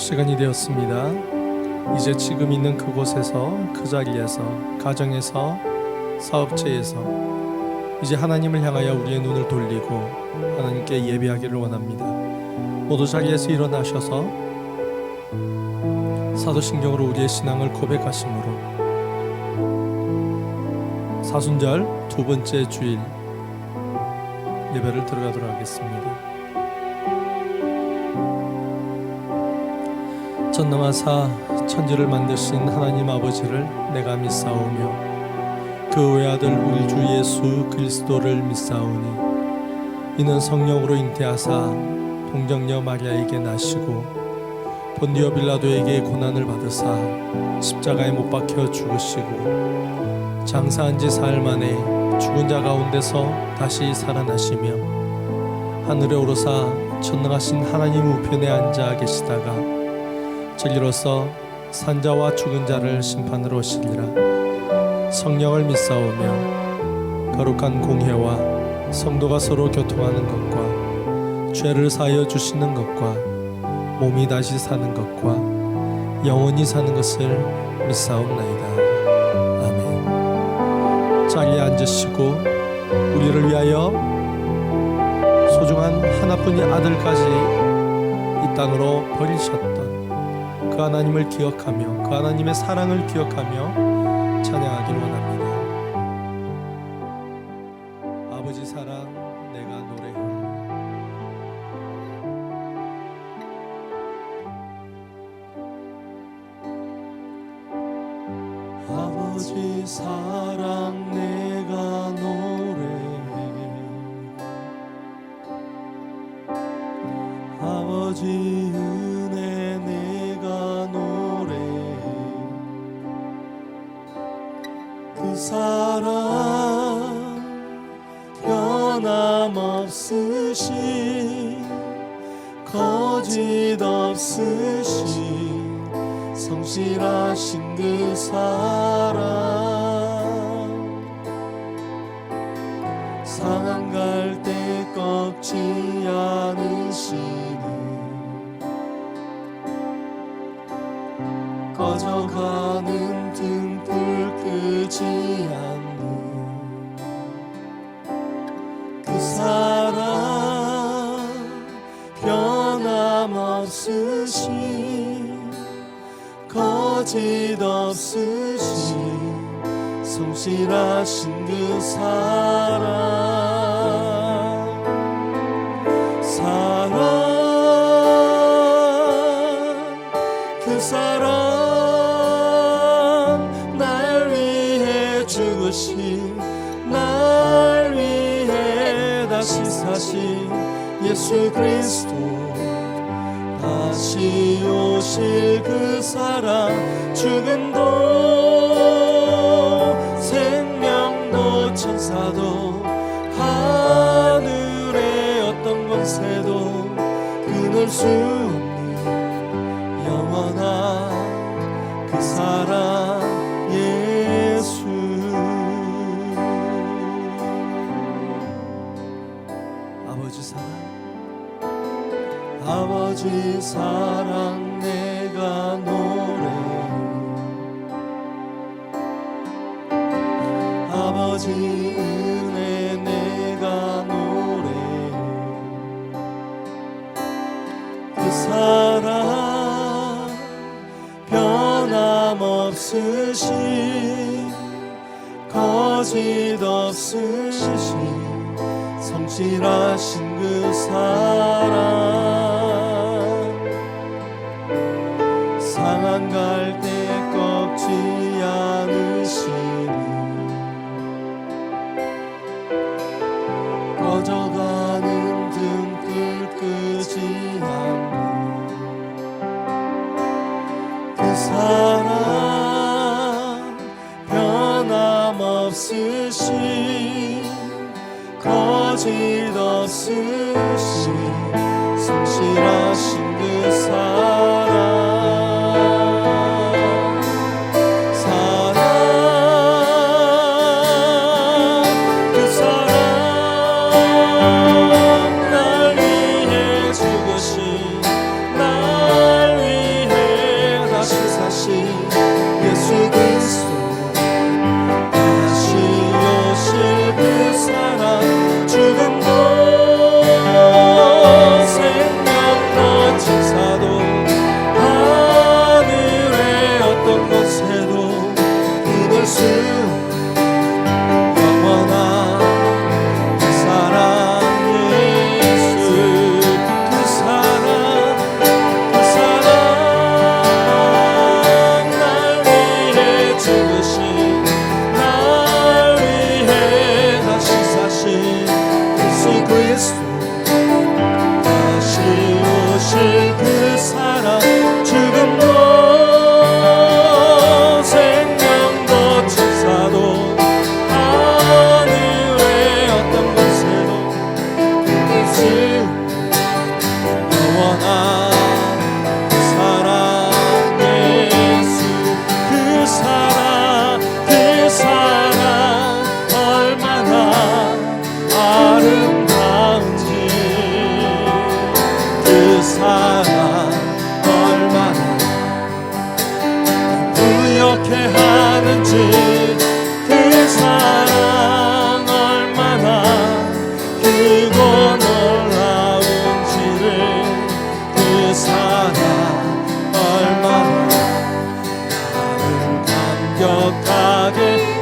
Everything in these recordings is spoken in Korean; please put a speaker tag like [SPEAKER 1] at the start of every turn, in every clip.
[SPEAKER 1] 시간이 되었습니다. 이제 지금 있는 그곳에서, 그 자리에서, 가정에서, 사업체에서 이제 하나님을 향하여 우리의 눈을 돌리고 하나님께 예배하기를 원합니다. 모두 자리에서 일어나셔서 사도신경으로 우리의 신앙을 고백하심으로 사순절 두 번째 주일 예배를 들어가도록 하겠습니다. 전능하사 천지를 만드신 하나님 아버지를 내가 믿사오며 그 외아들 우리 주 예수 그리스도를 믿사오니 이는 성령으로 잉태하사 동정녀 마리아에게 나시고 본디오 빌라도에게 고난을 받으사 십자가에 못 박혀 죽으시고 장사한 지 사흘 만에 죽은 자 가운데서 다시 살아나시며 하늘에 오르사 전능하신 하나님 우편에 앉아 계시다가 진리로서 산자와 죽은 자를 심판으로 오시리라. 성령을 믿사오며 거룩한 공회와 성도가 서로 교통하는 것과 죄를 사하여 주시는 것과 몸이 다시 사는 것과 영원히 사는 것을 믿사옵나이다. 아멘. 자리에 앉으시고 우리를 위하여 소중한 하나뿐인 아들까지 이 땅으로 버리셨던 그 하나님을 기억하며 그 하나님의 사랑을 기억하며 찬양하기를 원합니다. 아버지 사랑 내가 노래해. 아버지 사랑 내가 노래해. 아버지 은혜 내가 노래해. 그 사랑 변함없으신 거짓 없으신 성실하신 그 사랑 상한 갈 때 꺾지 않으시는 꺼져가는 등불 끄지 않는 그 사랑 변함없으신 거짓 없으신 성실하신 그 사랑 그 사랑 날 위해 죽으신 날 위해 다시 사신 예수 그리스도 다시 오실 그 사랑 죽음도 생명도 천사도 하늘의 어떤 권세도 끊을 수 없는 영원한 그 사랑 예수 아버지 사랑 아버지 사랑 내가 노래해. 아버지 은혜 내가 노래해. 그 사랑 변함없으신 거짓 없으신 성실하신 그 사랑 상한 갈 때 꺾지 않으시는 꺼져가는 등불 끄지 않는 그 사랑 변함없으신 거짓 없으신 성실하신 그 사랑 그 사랑 날 위해 죽으신 날 위해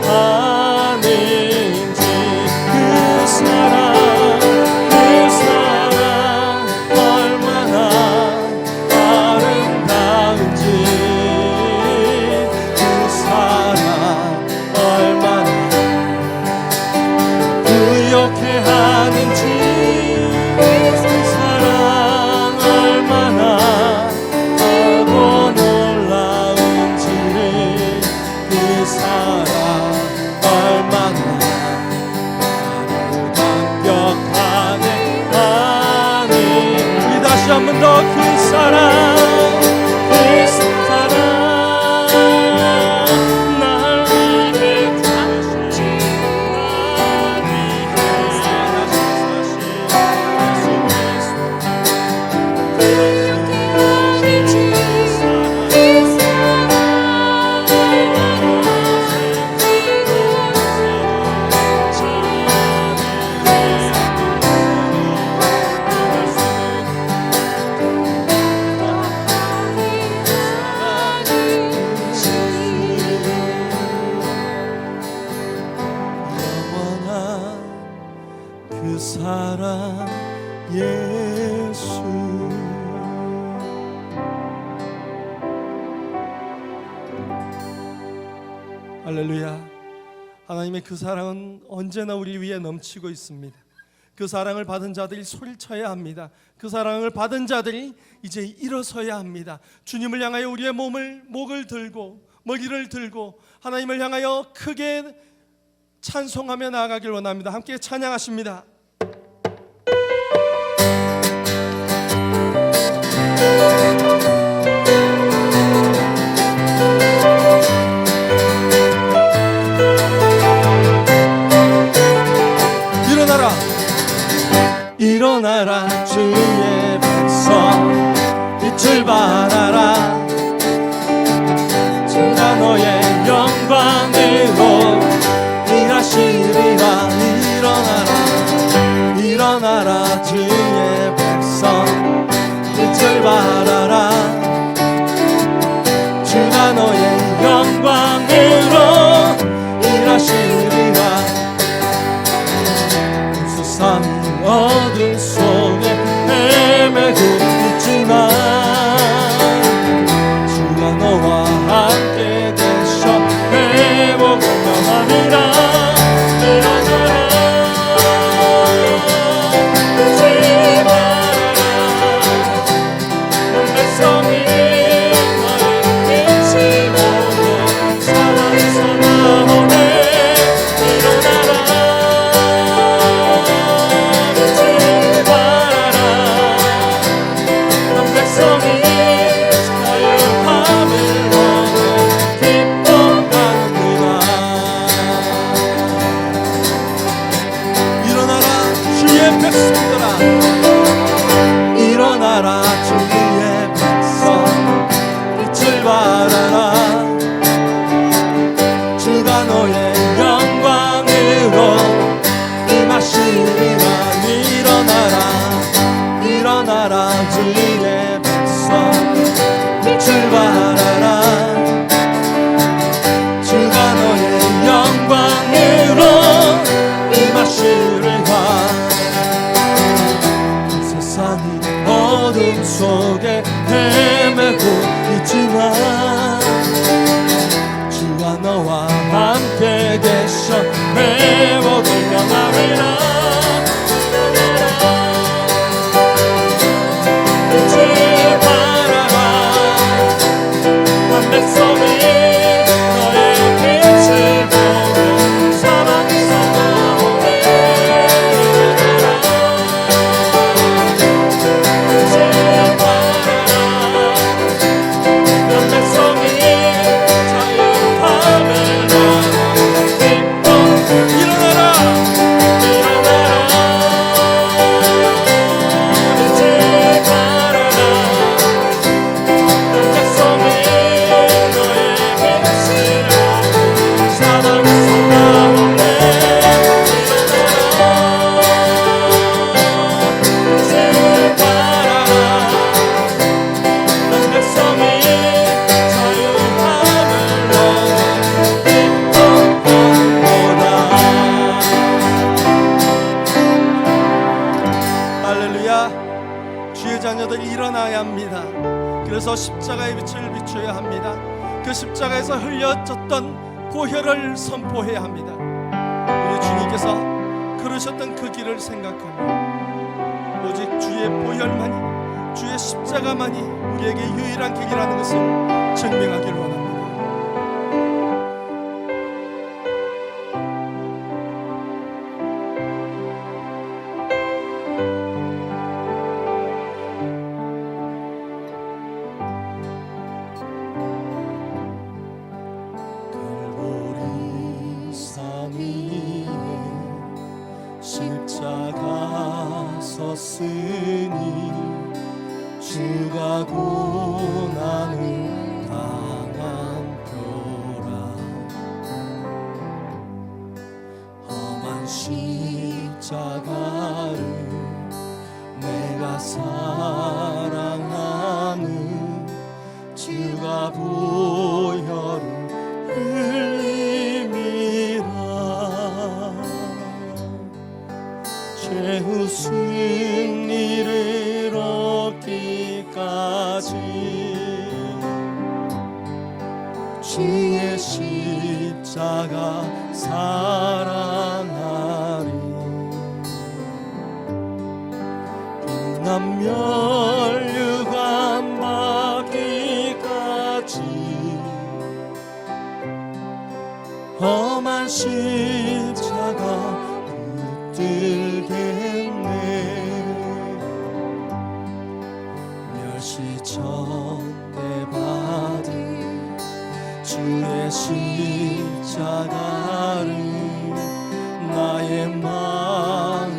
[SPEAKER 1] 하는지 그 사랑 얼마나 아름다운지 그 사랑 얼마나 부욕해 하는지 그 사랑 얼마나 하고 놀라운지 그 사랑 얼마나 완벽하게 하는 우리 다시 한 번 더 그 사랑 날 위해 주신 날 위해 사신 예수 그리스도
[SPEAKER 2] 그렇게 하는지 그 사랑
[SPEAKER 1] 영원한 그 사랑 예수 할렐루야. 하나님의 그 사랑은 언제나 우리 위에 넘치고 있습니다. 그 사랑을 받은 자들이 소리를 쳐야 합니다. 그 사랑을 받은 자들이 이제 일어서야 합니다. 주님을 향하여 우리의 목을 들고 머리를 들고 하나님을 향하여 크게 찬송하며 나아가길 원합니다. 함께 찬양하십니다. 일어나라 일어나라 주의 백성 빛을 발하라 주가 너의 영광으로 일하시리라 일어나라 일어나라 주의 백성 빛을 발하라 주가 너의 영광으로 일하시리라 세상이 어둠 속에 헤매고 있지만 주가 너와 함께 계셔 회복을 명하리라 일어나라 빛을 발하라 넌 백성이 너의 빛이 오고 사랑에서 나오네 일어나라 일어나라 주의 백성 빛을 발하라 주가 너의 영광으로 임하시리라 일어나라 일어나라 주의 백성 빛을 발하라 주가 너의 영광으로 임하시리라 세상이 어둠 속에 헤매고 있지만 주가 너와 함께 계셔 회복을 명하리라 빛을 발하라 한 백성이 너의 빛을 보고 사랑에서 나오네 일어나라 그래서 십자가의 빛을 비춰야 합니다. 그 십자가에서 흘려졌던 보혈을 선포해야 합니다. 우리 주님께서 걸으셨던 그 길을 생각하며 오직 주의 보혈만이, 주의 십자가만이 우리에게 유일한 길이라는 것을 증명하기를 원합니다.
[SPEAKER 3] 십자가 섰으니 주가 고난을 당한 표라. 험한 십자가를 내가 사랑하는 주가 보혈을 흘림이라. 최후 승리를 얻기까지 주의 십자가 사랑하리. 빛난 멸류관 받기까지 험한 십자가 붙들겠네. 멸시전대 받은 주의 십자가를 나의 마음이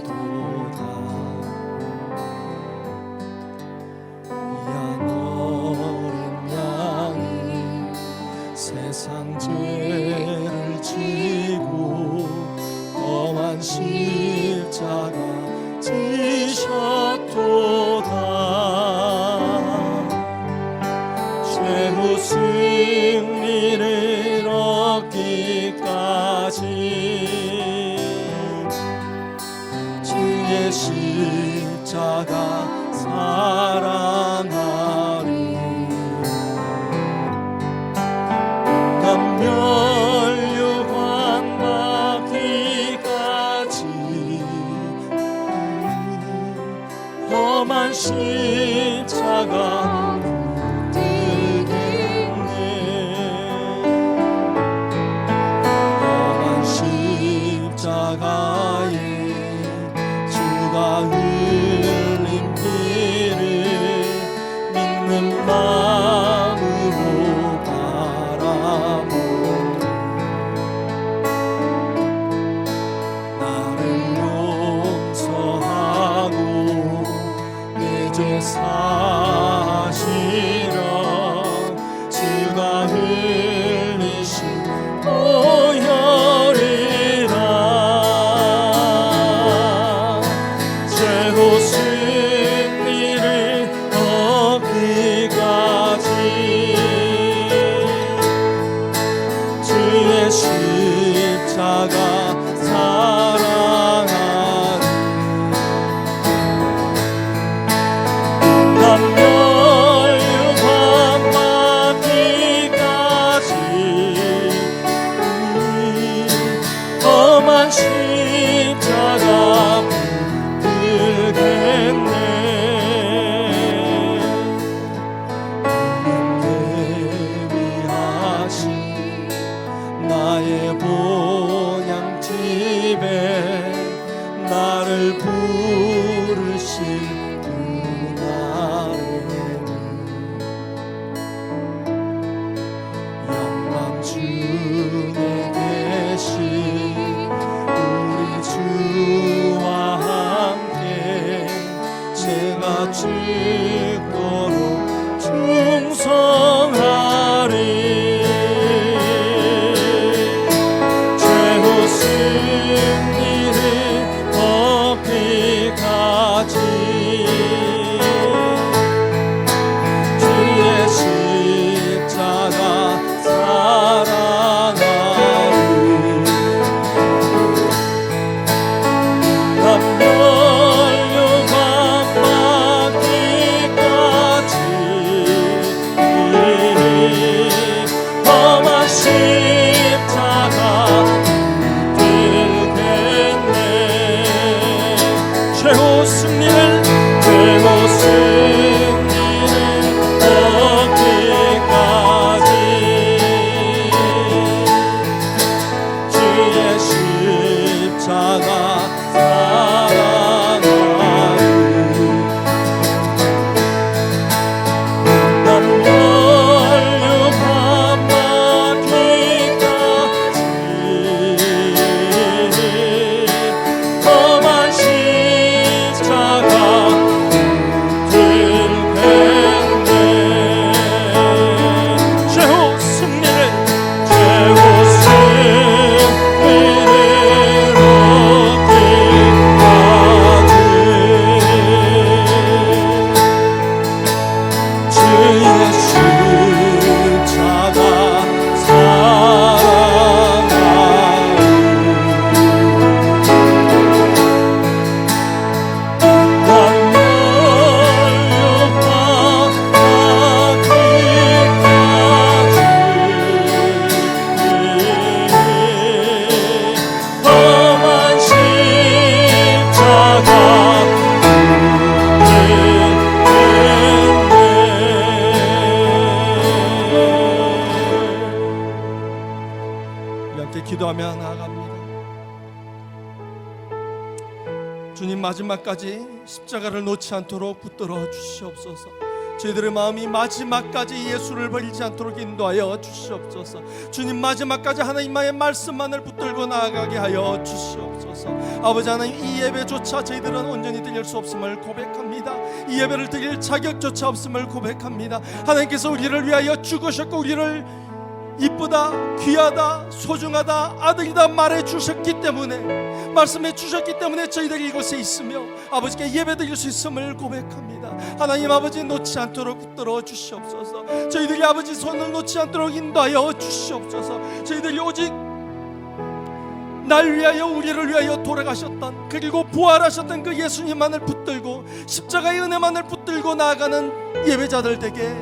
[SPEAKER 3] 끌리도다. 야 어린 양이 세상 죄를 지고 험한 십자가 지셨도다. 최후 승리를 얻기까지 주의 십자가 사랑하리. 멸류관 받기까지 험한 십자가 붙들겠네. 험한 십자가에 주가 흘린 피를 믿는 마음으로 바라보니 나를 용서하고 내 죄 사하시고
[SPEAKER 1] 함께 기도하며 나아갑니다. 주님, 마지막까지 십자가를 놓지 않도록 붙들어 주시옵소서. 저희들의 마음이 마지막까지 예수를 버리지 않도록 인도하여 주시옵소서. 주님, 마지막까지 하나님의 말씀만을 붙들고 나아가게 하여 주시옵소서. 아버지 하나님, 이 예배조차 저희들은 온전히 드릴 수 없음을 고백합니다. 이 예배를 드릴 자격조차 없음을 고백합니다. 하나님께서 우리를 위하여 죽으셨고 우리를 이쁘다, 귀하다, 소중하다, 아들이다 말해 주셨기 때문에, 말씀해 주셨기 때문에 저희들이 이곳에 있으며 아버지께 예배드릴 수 있음을 고백합니다. 하나님 아버지, 놓지 않도록 붙들어 주시옵소서. 저희들이 아버지 손을 놓지 않도록 인도하여 주시옵소서. 저희들이 오직 날 위하여, 우리를 위하여 돌아가셨던, 그리고 부활하셨던 그 예수님만을 붙들고 십자가의 은혜만을 붙들고 나아가는 예배자들 되게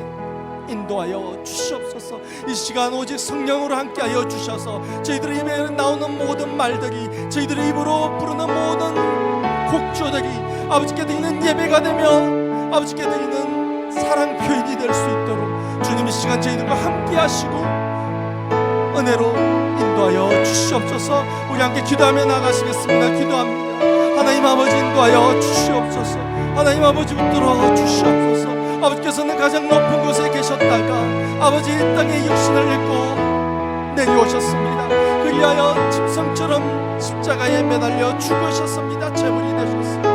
[SPEAKER 1] 인도하여 주시옵소서. 이 시간 오직 성령으로 함께하여 주셔서 저희들의 예배에 나오는 모든 말들이, 저희들의 입으로 부르는 모든 곡조들이 아버지께 드리는 예배가 되며 아버지께 드리는 사랑 표현이 될 수 있도록 주님 이 시간 저희들과 함께하시고 은혜로 인도하여 주시옵소서. 우리 함께 기도하며 나가시겠습니다. 기도합니다. 하나님 아버지, 인도하여 주시옵소서. 하나님 아버지, 붙들어 주시옵소서. 아버지께서는 가장 높은 곳에 계셨다가 아버지 이 땅에 육신을 입고 내려오셨습니다. 그리하여 짐승처럼 십자가에 매달려 죽으셨습니다. 제물이 되셨습니다.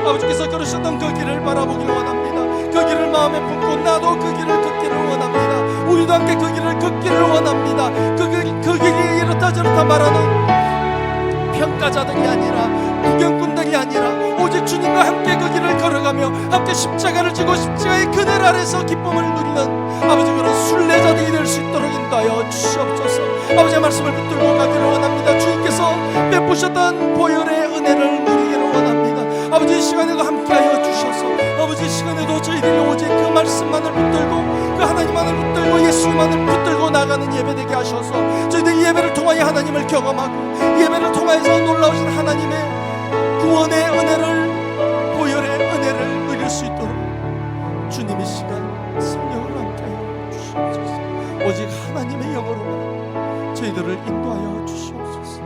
[SPEAKER 1] 아버지께서 걸으셨던 그 길을 바라보기를 원합니다. 그 길을 마음에 품고 나도 그 길을 걷기를 원합니다. 우리도 함께 그 길을 걷기를 원합니다. 그 길이 이렇다 저렇다 말하는 평가자들이 아니라, 구경꾼들이 아니라 오직 주님과 함께 그 길을 걸어가며 함께 십자가를 지고 십자가의 그늘 아래서 기쁨을 누리는 아버지 그런 순례자들이 될 수 있도록 인도하여 주시옵소서. 아버지의 말씀을 붙들고 가기를 원합니다. 주님께서 베푸셨던 보혈의 은혜를 누리기를 원합니다. 아버지 이 시간에도 함께하여 주셔서 아버지 이 시간에도 저희들이 오직 그 말씀만을 붙들고 그 하나님만을 붙들고 예수만을 붙들고 나가는 예배 되게 하셔서 저희들이 예배를 통하여 하나님을 경험하고 예배를 통하여서 놀라우신 하나님의 구원의 은혜를, 보혈의 은혜를 누릴 수 있도록 주님의 시간 성령을 함께하여 주시옵소서. 오직 하나님의 영으로만 저희들을 인도하여 주시옵소서.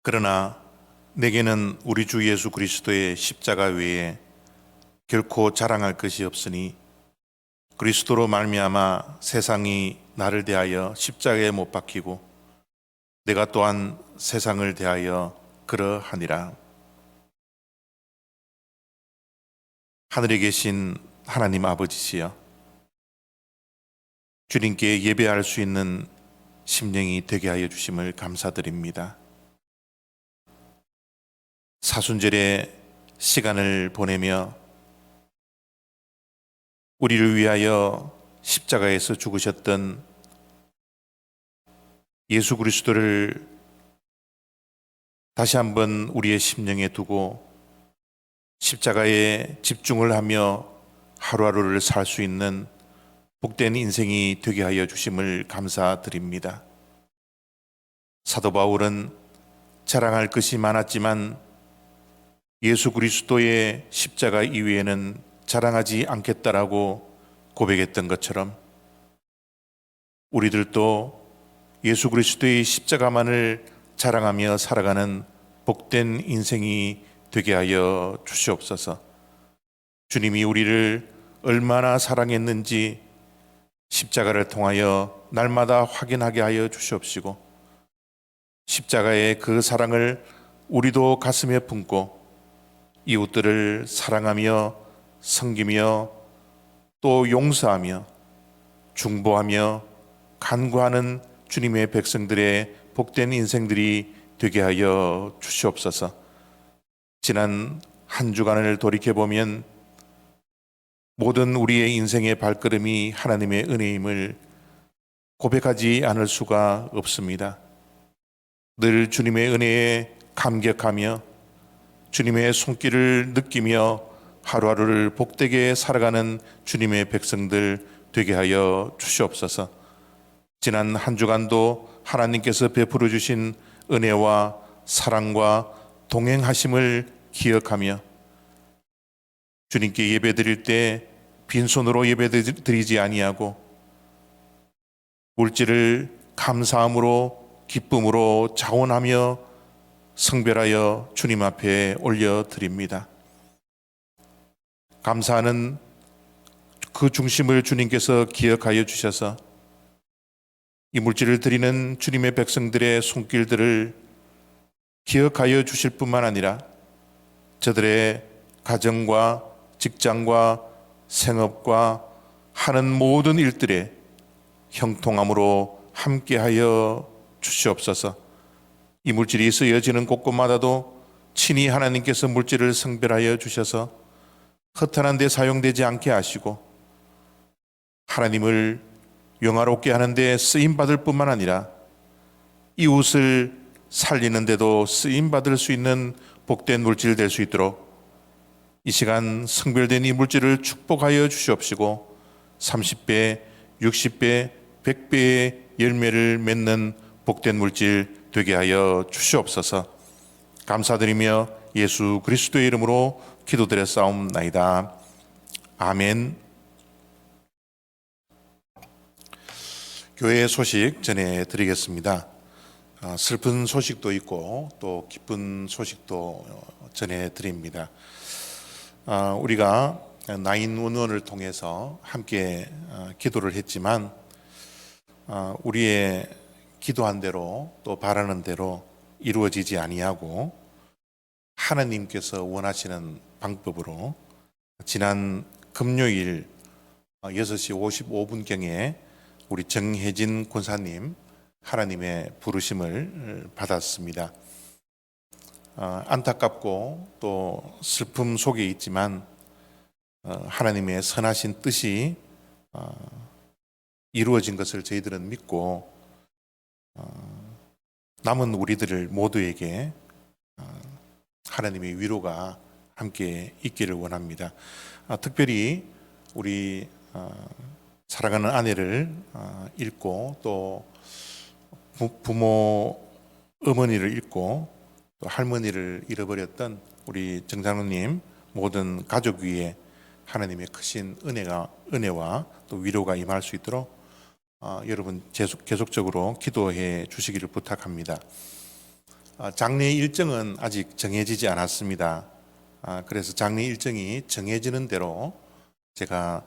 [SPEAKER 4] 그러나 내게는 우리 주 예수 그리스도의 십자가 외에 결코 자랑할 것이 없으니 그리스도로 말미암아 세상이 나를 대하여 십자가에 못 박히고 내가 또한 세상을 대하여 그러하니라. 하늘에 계신 하나님 아버지시여, 주님께 예배할 수 있는 심령이 되게 하여 주심을 감사드립니다. 사순절의 시간을 보내며 우리를 위하여 십자가에서 죽으셨던 예수 그리스도를 다시 한번 우리의 심령에 두고 십자가에 집중을 하며 하루하루를 살 수 있는 복된 인생이 되게 하여 주심을 감사드립니다. 사도 바울은 자랑할 것이 많았지만 예수 그리스도의 십자가 이외에는 자랑하지 않겠다라고 고백했던 것처럼 우리들도 예수 그리스도의 십자가만을 자랑하며 살아가는 복된 인생이 되게 하여 주시옵소서. 주님이 우리를 얼마나 사랑했는지 십자가를 통하여 날마다 확인하게 하여 주시옵시고 십자가의 그 사랑을 우리도 가슴에 품고 이웃들을 사랑하며 섬기며 또 용서하며 중보하며 간구하는 주님의 백성들의 복된 인생들이 되게 하여 주시옵소서. 지난 한 주간을 돌이켜보면 모든 우리의 인생의 발걸음이 하나님의 은혜임을 고백하지 않을 수가 없습니다. 늘 주님의 은혜에 감격하며 주님의 손길을 느끼며 하루하루를 복되게 살아가는 주님의 백성들 되게 하여 주시옵소서. 지난 한 주간도 하나님께서 베풀어 주신 은혜와 사랑과 동행하심을 기억하며 주님께 예배드릴 때 빈손으로 예배드리지 아니하고 물질을 감사함으로 기쁨으로 자원하며 성별하여 주님 앞에 올려드립니다. 감사하는 그 중심을 주님께서 기억하여 주셔서 이 물질을 드리는 주님의 백성들의 손길들을 기억하여 주실 뿐만 아니라 저들의 가정과 직장과 생업과 하는 모든 일들에 형통함으로 함께하여 주시옵소서. 이 물질이 쓰여지는 곳곳마다도 친히 하나님께서 물질을 성별하여 주셔서 허탄한 데 사용되지 않게 하시고 하나님을 영화롭게 하는 데 쓰임받을 뿐만 아니라 이웃을 살리는 데도 쓰임받을 수 있는 복된 물질 될 수 있도록 이 시간 성별된 이 물질을 축복하여 주시옵시고 30배, 60배, 100배의 열매를 맺는 복된 물질 되게 하여 주시옵소서. 감사드리며 예수 그리스도의 이름으로 기도드렸사옵나이다. 아멘. 교회 소식 전해드리겠습니다. 슬픈 소식도 있고 또 기쁜 소식도 전해드립니다. 우리가 911을 통해서 함께 기도를 했지만 우리의 기도한 대로 또 바라는 대로 이루어지지 아니하고 하나님께서 원하시는 방법으로 지난 금요일 6시 55분경에 우리 정혜진 권사님 하나님의 부르심을 받았습니다. 안타깝고 또 슬픔 속에 있지만 하나님의 선하신 뜻이 이루어진 것을 저희들은 믿고 남은 우리들 모두에게 하나님의 위로가 함께 있기를 원합니다. 특별히 우리 사랑하는 아내를 잃고 또 부모 어머니를 잃고 또 할머니를 잃어버렸던 우리 정장로님 모든 가족 위에 하나님의 크신 은혜와 또 위로가 임할 수 있도록 여러분 계속적으로 기도해 주시기를 부탁합니다. 장례 일정은 아직 정해지지 않았습니다. 그래서 장례 일정이 정해지는 대로 제가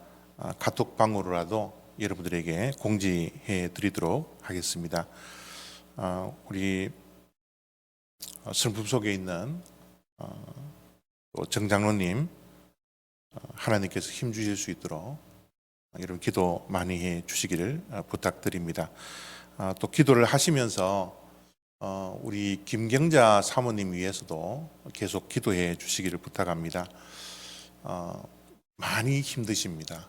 [SPEAKER 4] 카톡방으로라도 여러분들에게 공지해 드리도록 하겠습니다. 우리 슬픔 속에 있는 정 장로님 하나님께서 힘 주실 수 있도록 여러분 기도 많이 해 주시기를 부탁드립니다. 또 기도를 하시면서 우리 김경자 사모님 위해서도 계속 기도해 주시기를 부탁합니다. 많이 힘드십니다.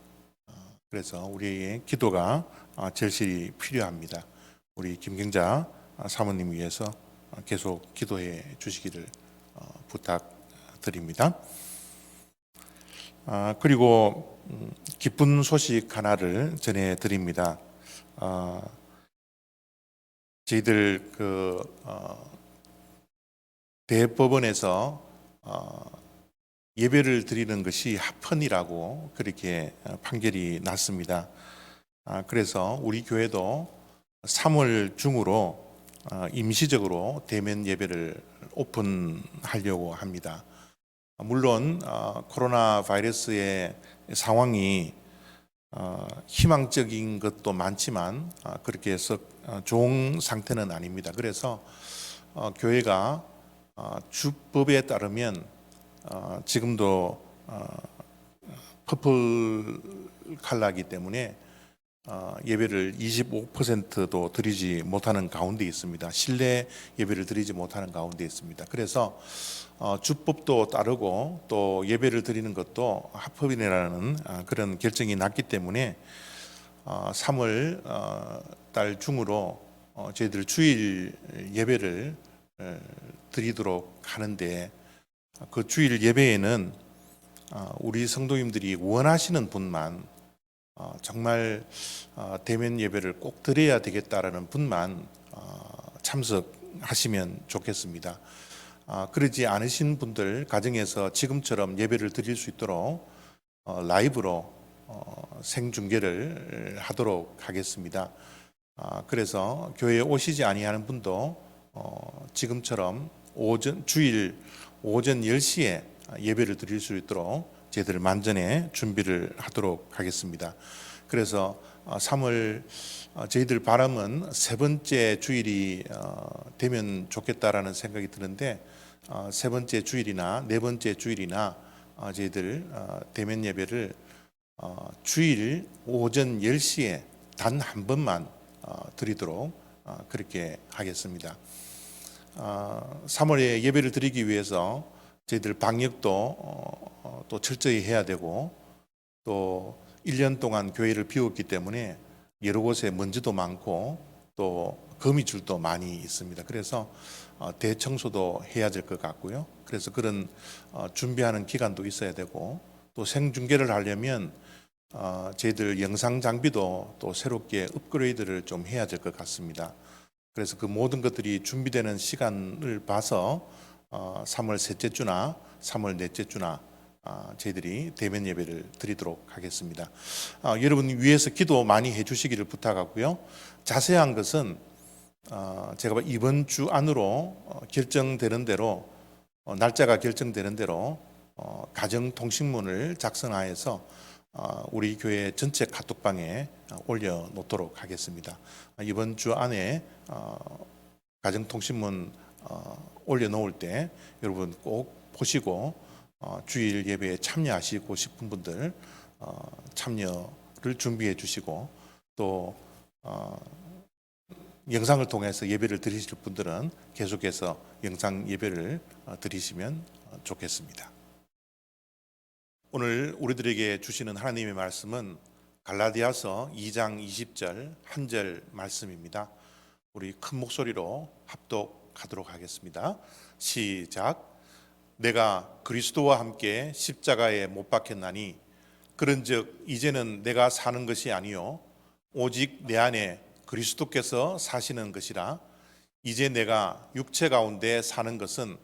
[SPEAKER 4] 그래서 우리의 기도가 절실히 필요합니다. 우리 김경자 사모님 위해서 계속 기도해 주시기를 부탁드립니다. 그리고 기쁜 소식 하나를 전해드립니다. 저희들 대법원에서 예배를 드리는 것이 합헌이라고 그렇게 판결이 났습니다. 그래서 우리 교회도 3월 중으로 임시적으로 대면 예배를 오픈하려고 합니다. 물론 코로나 바이러스의 상황이 희망적인 것도 많지만 그렇게 해서 좋은 상태는 아닙니다. 그래서 교회가 주법에 따르면 지금도 퍼플 컬러이기 때문에 예배를 25%도 드리지 못하는 가운데 있습니다. 실내 예배를 드리지 못하는 가운데 있습니다. 그래서 주법도 따르고 또 예배를 드리는 것도 합법이라는 그런 결정이 났기 때문에 3월 달 중으로 저희들 주일 예배를 드리도록 하는데, 그 주일 예배에는 우리 성도님들이 원하시는 분만, 정말 대면 예배를 꼭 드려야 되겠다라는 분만 참석하시면 좋겠습니다. 그러지 않으신 분들 가정에서 지금처럼 예배를 드릴 수 있도록 라이브로 생중계를 하도록 하겠습니다. 그래서 교회에 오시지 아니하는 분도 지금처럼 주일 오전 10시에 예배를 드릴 수 있도록 저희들 만전에 준비를 하도록 하겠습니다. 그래서 3월 저희들 바람은 세 번째 주일이 되면 좋겠다라는 생각이 드는데, 세 번째 주일이나 네 번째 주일이나 저희들 대면 예배를 주일 오전 10시에 단 한 번만 드리도록 그렇게 하겠습니다. 3월에 예배를 드리기 위해서 저희들 방역도 또 철저히 해야 되고, 또 1년 동안 교회를 비웠기 때문에 여러 곳에 먼지도 많고 또 거미줄도 많이 있습니다. 그래서 대청소도 해야 될 것 같고요. 그래서 그런 준비하는 기간도 있어야 되고, 또 생중계를 하려면 저희들 영상 장비도 또 새롭게 업그레이드를 좀 해야 될 것 같습니다. 그래서 그 모든 것들이 준비되는 시간을 봐서 3월 셋째 주나 3월 넷째 주나 저희들이 대면 예배를 드리도록 하겠습니다. 여러분 위해서 기도 많이 해주시기를 부탁하고요. 자세한 것은 제가 이번 주 안으로 결정되는 대로, 날짜가 결정되는 대로 가정통신문을 작성하여서 우리 교회 전체 카톡방에 올려놓도록 하겠습니다. 이번 주 안에 가정통신문 올려놓을 때 여러분 꼭 보시고 주일 예배에 참여하시고 싶은 분들 참여를 준비해 주시고, 또 영상을 통해서 예배를 드리실 분들은 계속해서 영상 예배를 드리시면 좋겠습니다. 오늘 우리들에게 주시는 하나님의 말씀은 갈라디아서 2장 20절 한 절 말씀입니다. 우리 큰 목소리로 합독하도록 하겠습니다. 시작. 내가 그리스도와 함께 십자가에 못 박혔나니 그런즉 이제는 내가 사는 것이 아니요 오직 내 안에 그리스도께서 사시는 것이라. 이제 내가 육체 가운데 사는 것은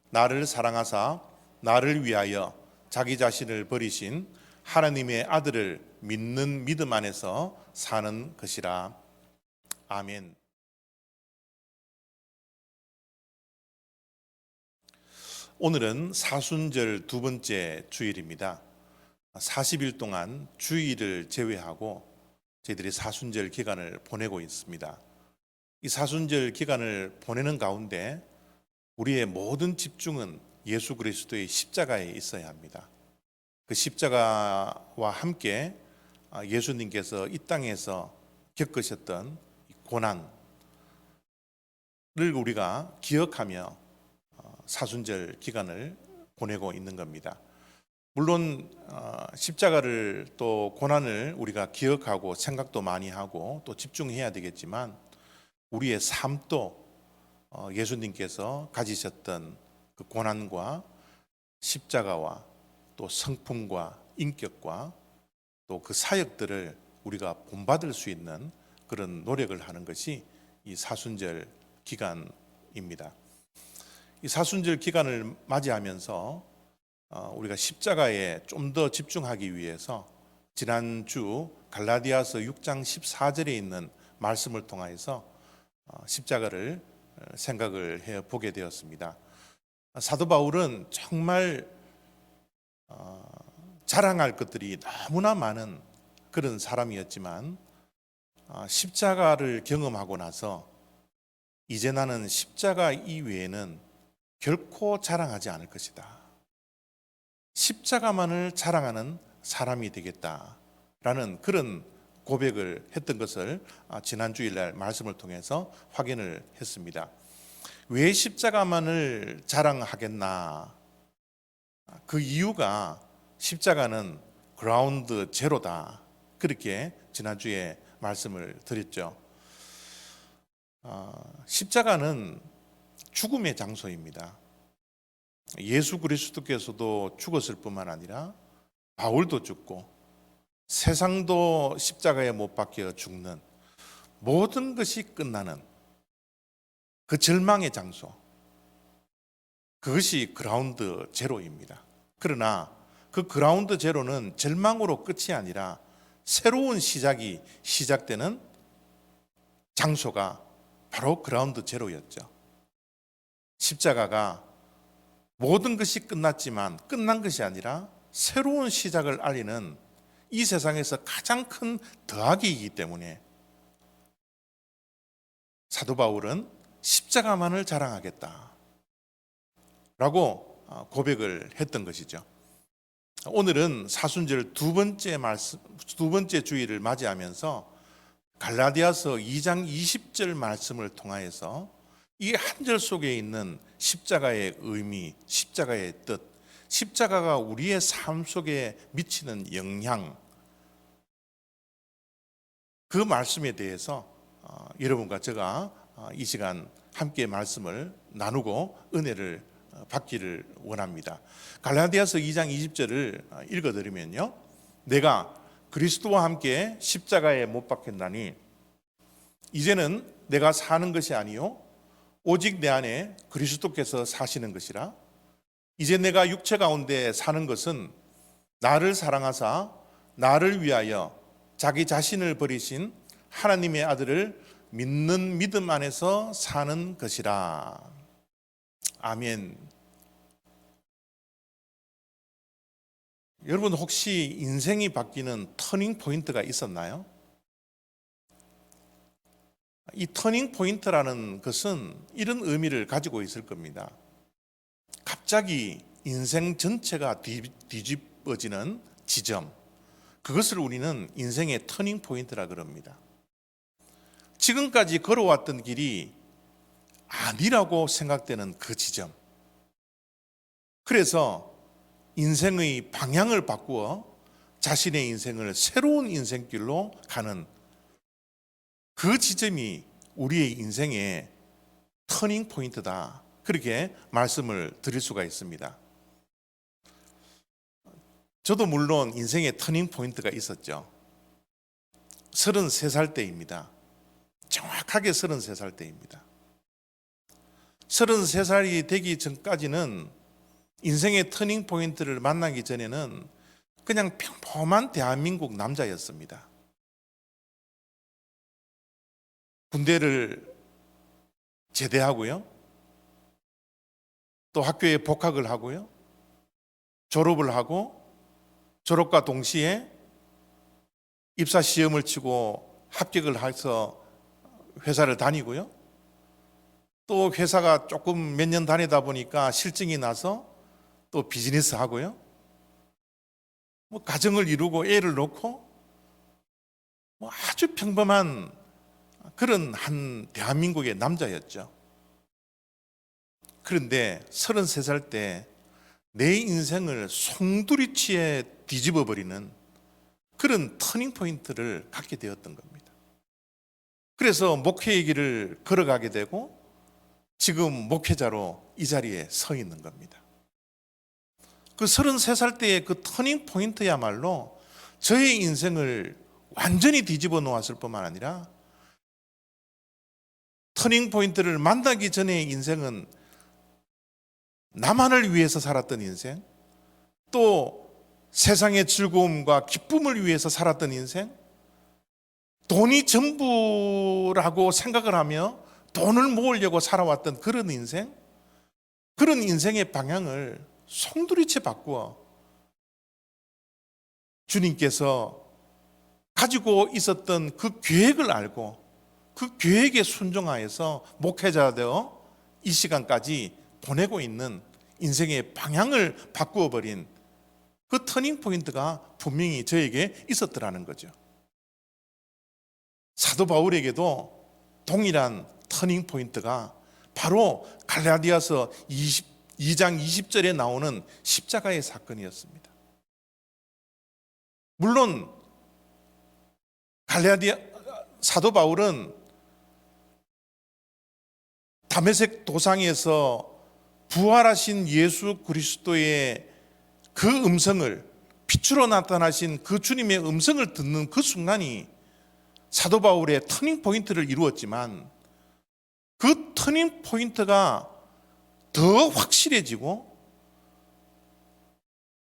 [SPEAKER 4] 나를 사랑하사 나를 위하여 자기 자신을 버리신 하나님의 아들을 믿는 믿음 안에서 사는 것이라. 아멘. 오늘은 사순절 두 번째 주일입니다. 40일 동안 주일을 제외하고 저희들이 사순절 기간을 보내고 있습니다. 이 사순절 기간을 보내는 가운데 우리의 모든 집중은 예수 그리스도의 십자가에 있어야 합니다. 그 십자가와 함께 예수님께서 이 땅에서 겪으셨던 고난을 우리가 기억하며 사순절 기간을 보내고 있는 겁니다. 물론 십자가를 또 고난을 우리가 기억하고 생각도 많이 하고 또 집중해야 되겠지만, 우리의 삶도 예수님께서 가지셨던 그 고난과 십자가와 또 성품과 인격과 또 그 사역들을 우리가 본받을 수 있는 그런 노력을 하는 것이 이 사순절 기간입니다. 이 사순절 기간을 맞이하면서 우리가 십자가에 좀 더 집중하기 위해서 지난주 갈라디아서 6장 14절에 있는 말씀을 통하여서 십자가를 생각을 해 보게 되었습니다. 사도 바울은 정말 자랑할 것들이 너무나 많은 그런 사람이었지만, 십자가를 경험하고 나서 이제 나는 십자가 이외에는 결코 자랑하지 않을 것이다. 십자가만을 자랑하는 사람이 되겠다라는 그런 고백을 했던 것을 지난 주일날 말씀을 통해서 확인을 했습니다. 왜 십자가만을 자랑하겠나? 그 이유가 십자가는 그라운드 제로다. 그렇게 지난주에 말씀을 드렸죠. 십자가는 죽음의 장소입니다. 예수 그리스도께서도 죽었을 뿐만 아니라 바울도 죽고 세상도 십자가에 못 박혀 죽는, 모든 것이 끝나는 그 절망의 장소, 그것이 그라운드 제로입니다. 그러나 그 그라운드 제로는 절망으로 끝이 아니라 새로운 시작이 시작되는 장소가 바로 그라운드 제로였죠. 십자가가 모든 것이 끝났지만 끝난 것이 아니라 새로운 시작을 알리는 이 세상에서 가장 큰 더하기이기 때문에 사도 바울은 십자가만을 자랑하겠다 라고 고백을 했던 것이죠. 오늘은 사순절 두 번째 주일을 맞이하면서 갈라디아서 2장 20절 말씀을 통하여서 이 한 절 속에 있는 십자가의 의미, 십자가의 뜻, 십자가가 우리의 삶 속에 미치는 영향, 그 말씀에 대해서 여러분과 제가 이 시간 함께 말씀을 나누고 은혜를 받기를 원합니다. 갈라디아서 2장 20절을 읽어드리면요, 내가 그리스도와 함께 십자가에 못 박혔나니 이제는 내가 사는 것이 아니요 오직 내 안에 그리스도께서 사시는 것이라. 이제 내가 육체 가운데 사는 것은 나를 사랑하사 나를 위하여 자기 자신을 버리신 하나님의 아들을 믿는 믿음 안에서 사는 것이라. 아멘. 여러분 혹시 인생이 바뀌는 터닝 포인트가 있었나요? 이 터닝 포인트라는 것은 이런 의미를 가지고 있을 겁니다. 갑자기 인생 전체가 뒤집어지는 지점, 그것을 우리는 인생의 터닝 포인트라 그럽니다. 지금까지 걸어왔던 길이 아니라고 생각되는 그 지점, 그래서 인생의 방향을 바꾸어 자신의 인생을 새로운 인생길로 가는 그 지점이 우리의 인생의 터닝 포인트다, 그렇게 말씀을 드릴 수가 있습니다. 저도 물론 인생의 터닝 포인트가 있었죠. 33살 때입니다. 정확하게 33살 때입니다. 33살이 되기 전까지는 인생의 터닝 포인트를 만나기 전에는 그냥 평범한 대한민국 남자였습니다. 군대를 제대하고요, 또 학교에 복학을 하고요, 졸업을 하고 졸업과 동시에 입사 시험을 치고 합격을 해서 회사를 다니고요, 또 회사가 조금 몇 년 다니다 보니까 실증이 나서 또 비즈니스 하고요, 뭐 가정을 이루고 애를 놓고 뭐 아주 평범한 그런 한 대한민국의 남자였죠. 그런데 33살 때 내 인생을 송두리치에 뒤집어 버리는 그런 터닝 포인트를 갖게 되었던 겁니다. 그래서 목회의 길을 걸어가게 되고 지금 목회자로 이 자리에 서 있는 겁니다. 그 33살 때의 그 터닝 포인트야말로 저의 인생을 완전히 뒤집어 놓았을 뿐만 아니라 터닝 포인트를 만나기 전의 인생은 나만을 위해서 살았던 인생, 또 세상의 즐거움과 기쁨을 위해서 살았던 인생, 돈이 전부라고 생각을 하며 돈을 모으려고 살아왔던 그런 인생, 그런 인생의 방향을 송두리째 바꾸어 주님께서 가지고 있었던 그 계획을 알고 그 계획에 순종하여서 목회자 되어 이 시간까지 보내고 있는 인생의 방향을 바꾸어 버린 그 터닝 포인트가 분명히 저에게 있었더라는 거죠. 사도 바울에게도 동일한 터닝 포인트가 바로 갈라디아서 2장 20절에 나오는 십자가의 사건이었습니다. 물론 사도 바울은 다메섹 도상에서 부활하신 예수 그리스도의 그 음성을, 빛으로 나타나신 그 주님의 음성을 듣는 그 순간이 사도 바울의 터닝 포인트를 이루었지만, 그 터닝 포인트가 더 확실해지고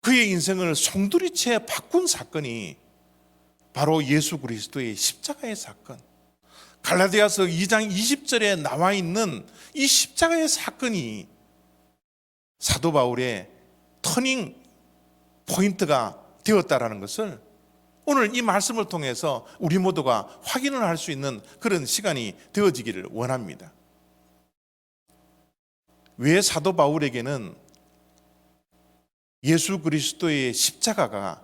[SPEAKER 4] 그의 인생을 송두리째 바꾼 사건이 바로 예수 그리스도의 십자가의 사건, 갈라디아서 2장 20절에 나와 있는 이 십자가의 사건이 사도 바울의 터닝 포인트가 되었다라는 것을 오늘 이 말씀을 통해서 우리 모두가 확인을 할 수 있는 그런 시간이 되어지기를 원합니다. 왜 사도 바울에게는 예수 그리스도의 십자가가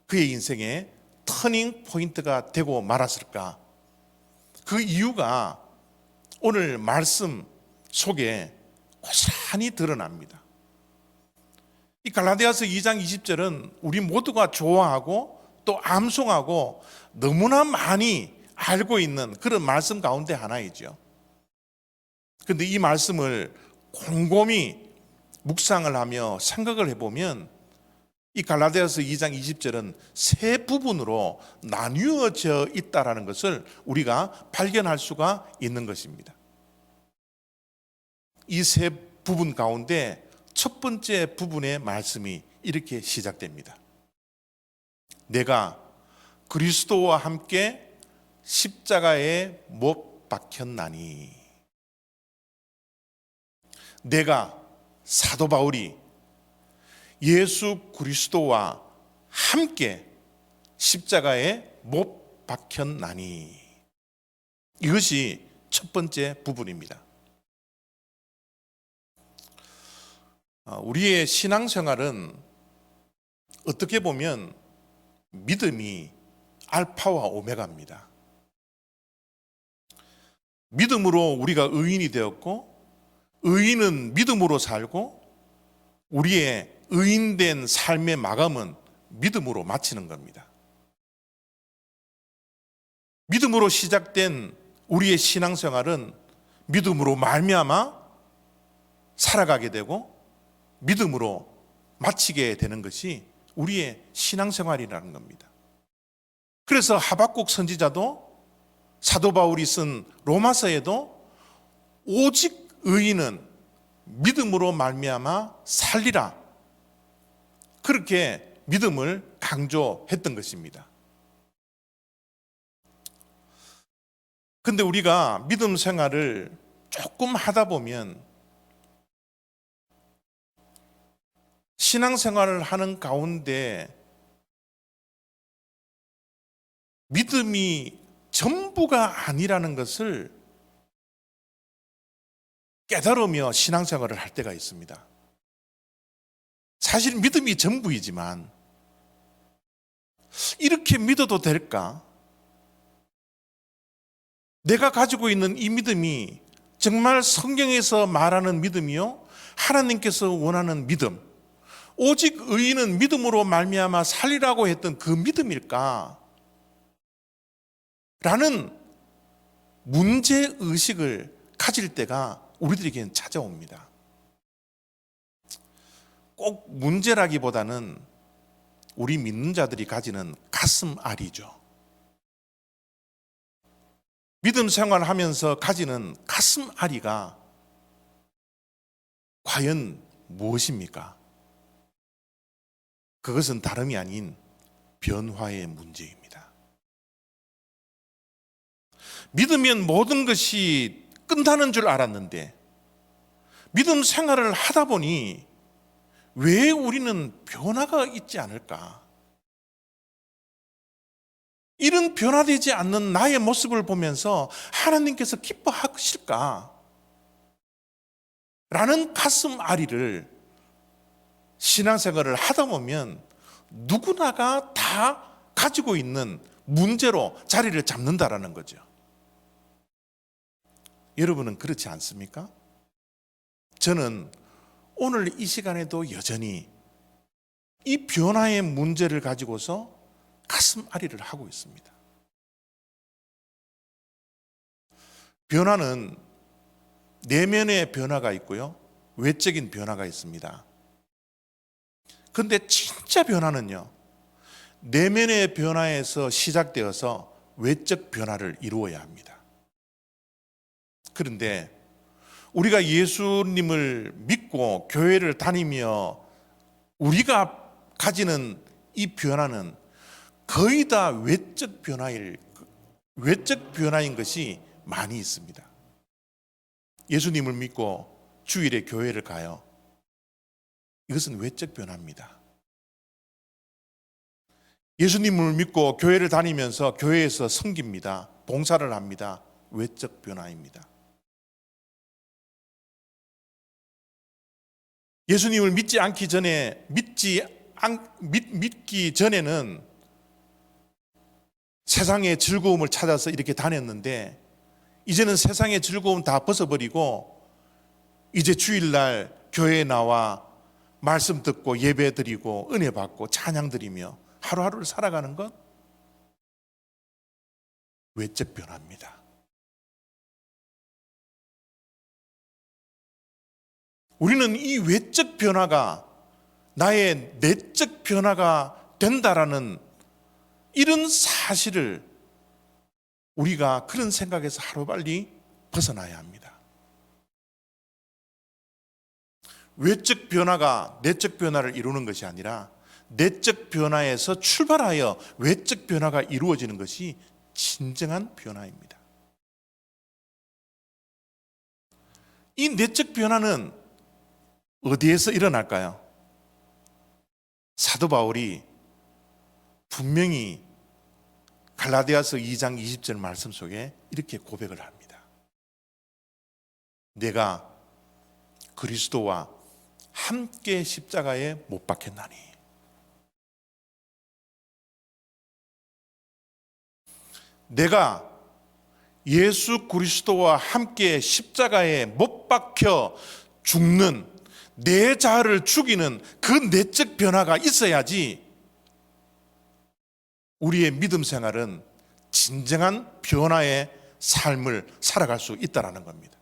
[SPEAKER 4] 그의 인생의 터닝 포인트가 되고 말았을까? 그 이유가 오늘 말씀 속에 고스란히 드러납니다. 이 갈라디아서 2장 20절은 우리 모두가 좋아하고 또 암송하고 너무나 많이 알고 있는 그런 말씀 가운데 하나이죠. 그런데 이 말씀을 곰곰이 묵상을 하며 생각을 해보면 이 갈라디아서 2장 20절은 세 부분으로 나뉘어져 있다는 것을 우리가 발견할 수가 있는 것입니다. 이 세 부분 가운데 첫 번째 부분의 말씀이 이렇게 시작됩니다. 내가 그리스도와 함께 십자가에 못 박혔나니. 내가 사도 바울이 예수 그리스도와 함께 십자가에 못 박혔나니. 이것이 첫 번째 부분입니다. 우리의 신앙생활은 어떻게 보면 믿음이 알파와 오메가입니다. 믿음으로 우리가 의인이 되었고, 의인은 믿음으로 살고, 우리의 의인된 삶의 마감은 믿음으로 마치는 겁니다. 믿음으로 시작된 우리의 신앙생활은 믿음으로 말미암아 살아가게 되고 믿음으로 마치게 되는 것이 우리의 신앙생활이라는 겁니다. 그래서 하박국 선지자도 사도 바울이 쓴 로마서에도 오직 의인은 믿음으로 말미암아 살리라, 그렇게 믿음을 강조했던 것입니다. 근데 우리가 믿음 생활을 조금 하다 보면 신앙생활을 하는 가운데 믿음이 전부가 아니라는 것을 깨달으며 신앙생활을 할 때가 있습니다. 사실 믿음이 전부이지만 이렇게 믿어도 될까? 내가 가지고 있는 이 믿음이 정말 성경에서 말하는 믿음이요, 하나님께서 원하는 믿음, 오직 의인은 믿음으로 말미암아 살리라고 했던 그 믿음일까? 라는 문제의식을 가질 때가 우리들에게는 찾아옵니다. 꼭 문제라기보다는 우리 믿는 자들이 가지는 가슴앓이죠. 믿음 생활하면서 가지는 가슴앓이가 과연 무엇입니까? 그것은 다름이 아닌 변화의 문제입니다. 믿으면 모든 것이 끝나는 줄 알았는데 믿음 생활을 하다 보니 왜 우리는 변화가 있지 않을까? 이런 변화되지 않는 나의 모습을 보면서 하나님께서 기뻐하실까? 라는 가슴앓이를 신앙생활을 하다 보면 누구나가 다 가지고 있는 문제로 자리를 잡는다라는 거죠. 여러분은 그렇지 않습니까? 저는 오늘 이 시간에도 여전히 이 변화의 문제를 가지고서 가슴 아리를 하고 있습니다. 변화는 내면의 변화가 있고요, 외적인 변화가 있습니다. 근데 진짜 변화는요, 내면의 변화에서 시작되어서 외적 변화를 이루어야 합니다. 그런데 우리가 예수님을 믿고 교회를 다니며 우리가 가지는 이 변화는 거의 다 외적 변화인 것이 많이 있습니다. 예수님을 믿고 주일에 교회를 가요. 이것은 외적 변화입니다. 예수님을 믿고 교회를 다니면서 교회에서 섬깁니다. 봉사를 합니다. 외적 변화입니다. 예수님을 믿기 전에는 세상의 즐거움을 찾아서 이렇게 다녔는데, 이제는 세상의 즐거움 다 벗어버리고 이제 주일날 교회에 나와 말씀 듣고 예배 드리고 은혜 받고 찬양 드리며 하루하루를 살아가는 것, 외적 변화입니다. 우리는 이 외적 변화가 나의 내적 변화가 된다라는 이런 사실을 우리가 그런 생각에서 하루빨리 벗어나야 합니다. 외적 변화가 내적 변화를 이루는 것이 아니라 내적 변화에서 출발하여 외적 변화가 이루어지는 것이 진정한 변화입니다. 이 내적 변화는 어디에서 일어날까요? 사도 바울이 분명히 갈라디아서 2장 20절 말씀 속에 이렇게 고백을 합니다. 내가 그리스도와 함께 십자가에 못 박혔나니. 내가 예수 그리스도와 함께 십자가에 못 박혀 죽는 내 자아를 죽이는 그 내적 변화가 있어야지 우리의 믿음 생활은 진정한 변화의 삶을 살아갈 수 있다는 겁니다.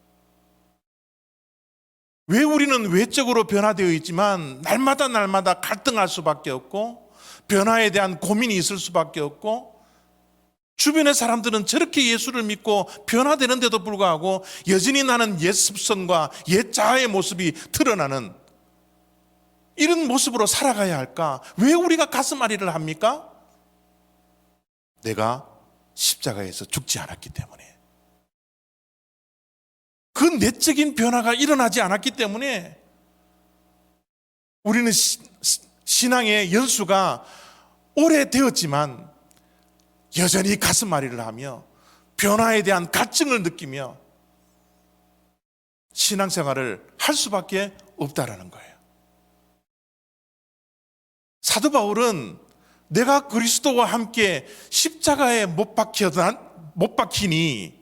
[SPEAKER 4] 왜 우리는 외적으로 변화되어 있지만 날마다 갈등할 수밖에 없고 변화에 대한 고민이 있을 수밖에 없고, 주변의 사람들은 저렇게 예수를 믿고 변화되는데도 불구하고 여전히 나는 옛 습성과 옛 자아의 모습이 드러나는 이런 모습으로 살아가야 할까? 왜 우리가 가슴 아리를 합니까? 내가 십자가에서 죽지 않았기 때문에, 그 내적인 변화가 일어나지 않았기 때문에 우리는 신앙의 연수가 오래되었지만 여전히 가슴앓이를 하며 변화에 대한 갈증을 느끼며 신앙생활을 할 수밖에 없다라는 거예요. 사도 바울은 내가 그리스도와 함께 십자가에 못 박히니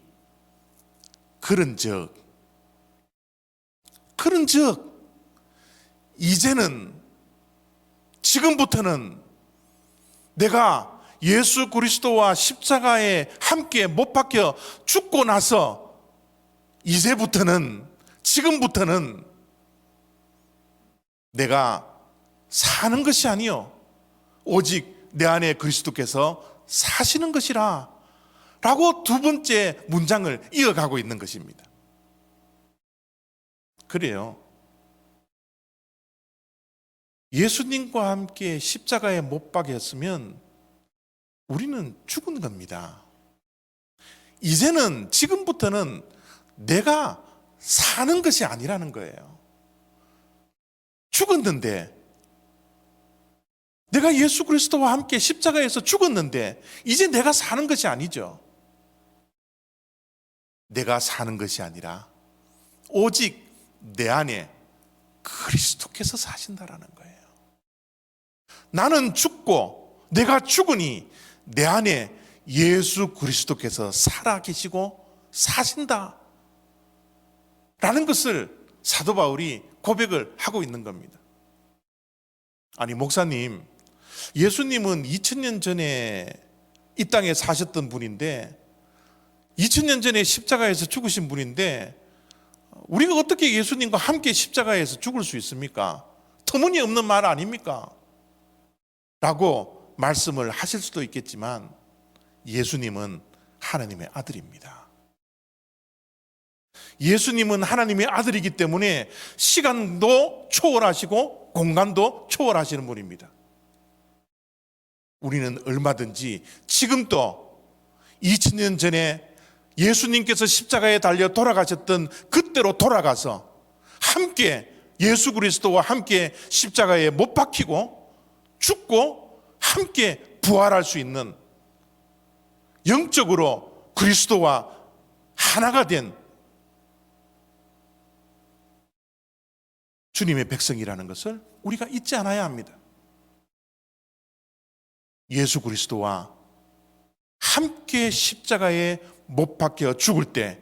[SPEAKER 4] 그런즉 이제는, 지금부터는 내가 예수 그리스도와 십자가에 함께 못 박혀 죽고 나서 지금부터는 내가 사는 것이 아니요 오직 내 안에 그리스도께서 사시는 것이라 라고 두 번째 문장을 이어가고 있는 것입니다. 그래요. 예수님과 함께 십자가에 못 박혔으면 우리는 죽은 겁니다. 지금부터는 내가 사는 것이 아니라는 거예요. 죽었는데, 내가 예수 그리스도와 함께 십자가에서 죽었는데 이제 내가 사는 것이 아니죠. 내가 사는 것이 아니라 오직 내 안에 그리스도께서 사신다라는 거예요. 나는 죽고 내가 죽으니 내 안에 예수 그리스도께서 살아계시고 사신다 라는 것을 사도 바울이 고백을 하고 있는 겁니다. 아니 목사님, 예수님은 2000년 전에 이 땅에 사셨던 분인데 2000년 전에 십자가에서 죽으신 분인데 우리가 어떻게 예수님과 함께 십자가에서 죽을 수 있습니까? 터무니없는 말 아닙니까? 라고 말씀을 하실 수도 있겠지만 예수님은 하나님의 아들입니다. 예수님은 하나님의 아들이기 때문에 시간도 초월하시고 공간도 초월하시는 분입니다. 우리는 얼마든지 지금도 2000년 전에 예수님께서 십자가에 달려 돌아가셨던 그때로 돌아가서 함께 예수 그리스도와 함께 십자가에 못 박히고 죽고 함께 부활할 수 있는, 영적으로 그리스도와 하나가 된 주님의 백성이라는 것을 우리가 잊지 않아야 합니다. 예수 그리스도와 함께 십자가에 못 박혀 죽을 때,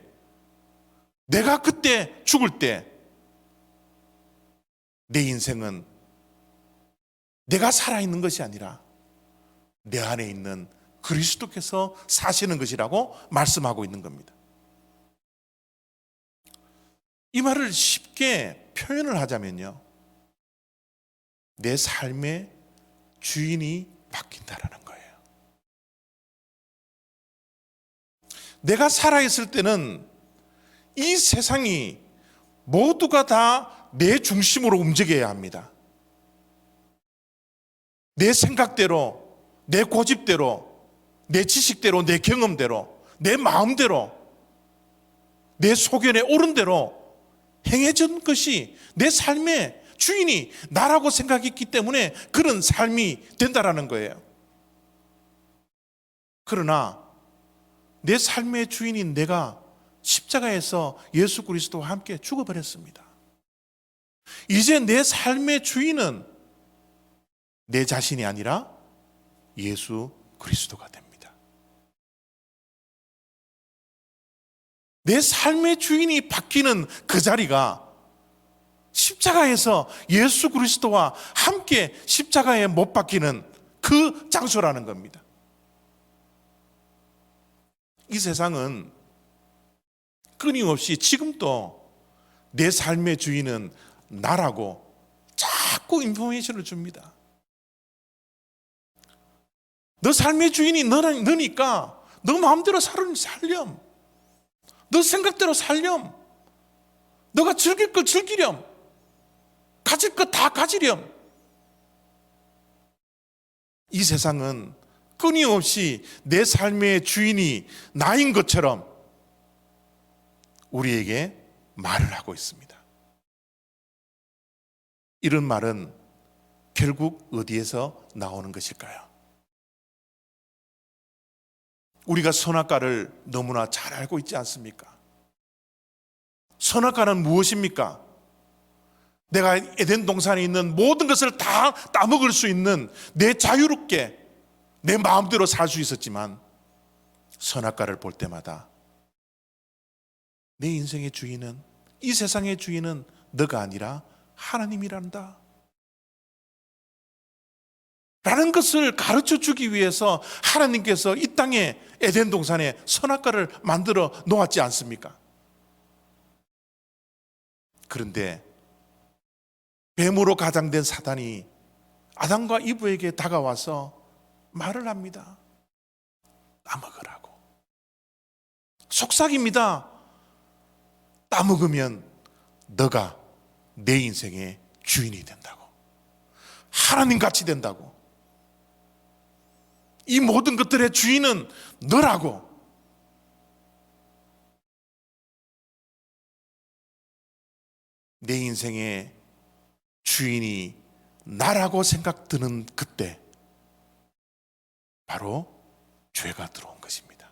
[SPEAKER 4] 내가 그때 죽을 때 내 인생은 내가 살아있는 것이 아니라 내 안에 있는 그리스도께서 사시는 것이라고 말씀하고 있는 겁니다. 이 말을 쉽게 표현을 하자면요, 내 삶의 주인이 바뀐다라는 거예요. 내가 살아있을 때는 이 세상이 모두가 다 내 중심으로 움직여야 합니다. 내 생각대로, 내 고집대로, 내 지식대로, 내 경험대로, 내 마음대로, 내 소견에 옳은 대로 행해진 것이 내 삶의 주인이 나라고 생각했기 때문에 그런 삶이 된다라는 거예요. 그러나 내 삶의 주인인 내가 십자가에서 예수 그리스도와 함께 죽어버렸습니다. 이제 내 삶의 주인은 내 자신이 아니라 예수 그리스도가 됩니다. 내 삶의 주인이 바뀌는 그 자리가 십자가에서 예수 그리스도와 함께 십자가에 못 박히는 그 장소라는 겁니다. 이 세상은 끊임없이 지금도 내 삶의 주인은 나라고 자꾸 인포메이션을 줍니다. 너 삶의 주인이 너니까 너 마음대로 살렴. 너 생각대로 살렴. 너가 즐길 걸 즐기렴. 가질 거 다 가지렴. 이 세상은 끊임없이 내 삶의 주인이 나인 것처럼 우리에게 말을 하고 있습니다. 이런 말은 결국 어디에서 나오는 것일까요? 우리가 선악과를 너무나 잘 알고 있지 않습니까? 선악과는 무엇입니까? 내가 에덴 동산에 있는 모든 것을 다 따먹을 수 있는, 내 자유롭게 내 마음대로 살 수 있었지만 선악과를 볼 때마다 내 인생의 주인은, 이 세상의 주인은 너가 아니라 하나님이란다 라는 것을 가르쳐 주기 위해서 하나님께서 이 땅에 에덴 동산에 선악과를 만들어 놓았지 않습니까? 그런데 뱀으로 가장된 사단이 아담과 이브에게 다가와서 말을 합니다. 따먹으라고. 속삭입니다. 따먹으면 너가 내 인생의 주인이 된다고. 하나님같이 된다고. 이 모든 것들의 주인은 너라고. 내 인생의 주인이 나라고 생각드는 그때 바로 죄가 들어온 것입니다.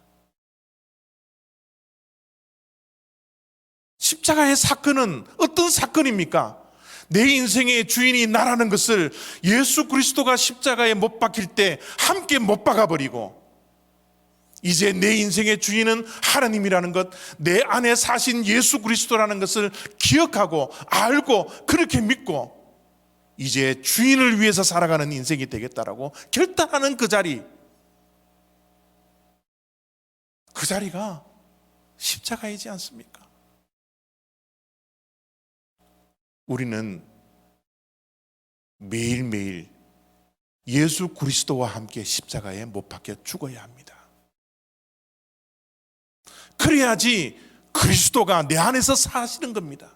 [SPEAKER 4] 십자가의 사건은 어떤 사건입니까? 내 인생의 주인이 나라는 것을 예수 그리스도가 십자가에 못 박힐 때 함께 못 박아버리고 이제 내 인생의 주인은 하나님이라는 것, 내 안에 사신 예수 그리스도라는 것을 기억하고 알고 그렇게 믿고 이제 주인을 위해서 살아가는 인생이 되겠다라고 결단하는 그 자리가 십자가이지 않습니까? 우리는 매일매일 예수 그리스도와 함께 십자가에 못 박혀 죽어야 합니다. 그래야지 그리스도가 내 안에서 사시는 겁니다.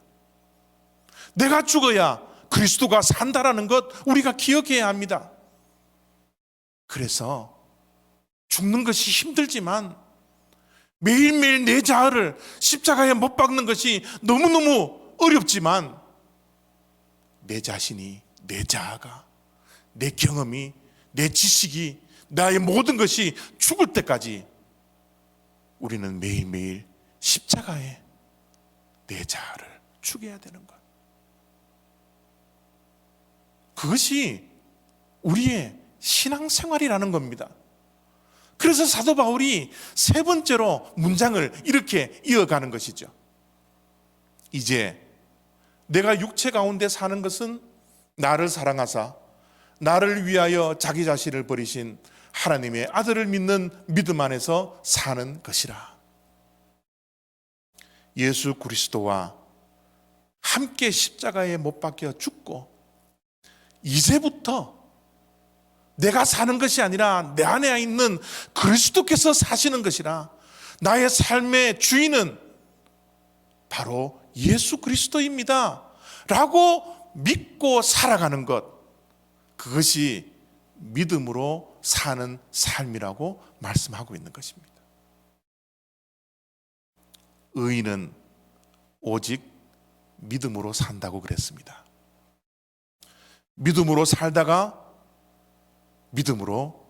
[SPEAKER 4] 내가 죽어야 그리스도가 산다라는 것 우리가 기억해야 합니다. 그래서 죽는 것이 힘들지만 매일매일 내 자아를 십자가에 못 박는 것이 너무너무 어렵지만 내 자신이, 내 자아가, 내 경험이, 내 지식이, 나의 모든 것이 죽을 때까지 우리는 매일매일 십자가에 내 자아를 죽여야 되는 것. 그것이 우리의 신앙생활이라는 겁니다. 그래서 사도 바울이 세 번째로 문장을 이렇게 이어가는 것이죠. 이제 내가 육체 가운데 사는 것은 나를 사랑하사 나를 위하여 자기 자신을 버리신 하나님의 아들을 믿는 믿음 안에서 사는 것이라. 예수 그리스도와 함께 십자가에 못 박혀 죽고 이제부터 내가 사는 것이 아니라 내 안에 있는 그리스도께서 사시는 것이라. 나의 삶의 주인은 바로 예수 그리스도입니다 라고 믿고 살아가는 것, 그것이 믿음으로 사는 삶이라고 말씀하고 있는 것입니다. 의인은 오직 믿음으로 산다고 그랬습니다. 믿음으로 살다가 믿음으로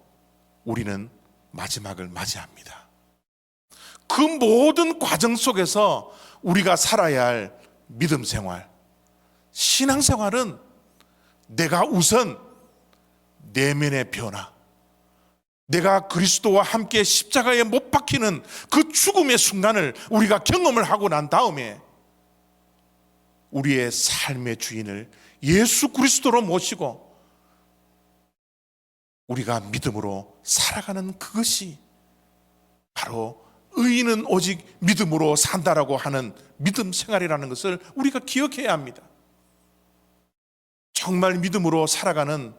[SPEAKER 4] 우리는 마지막을 맞이합니다. 그 모든 과정 속에서 우리가 살아야 할 믿음 생활, 신앙 생활은 내가 우선 내면의 변화, 내가 그리스도와 함께 십자가에 못 박히는 그 죽음의 순간을 우리가 경험을 하고 난 다음에 우리의 삶의 주인을 예수 그리스도로 모시고 우리가 믿음으로 살아가는 그것이 바로 의인은 오직 믿음으로 산다라고 하는 믿음 생활이라는 것을 우리가 기억해야 합니다. 정말 믿음으로 살아가는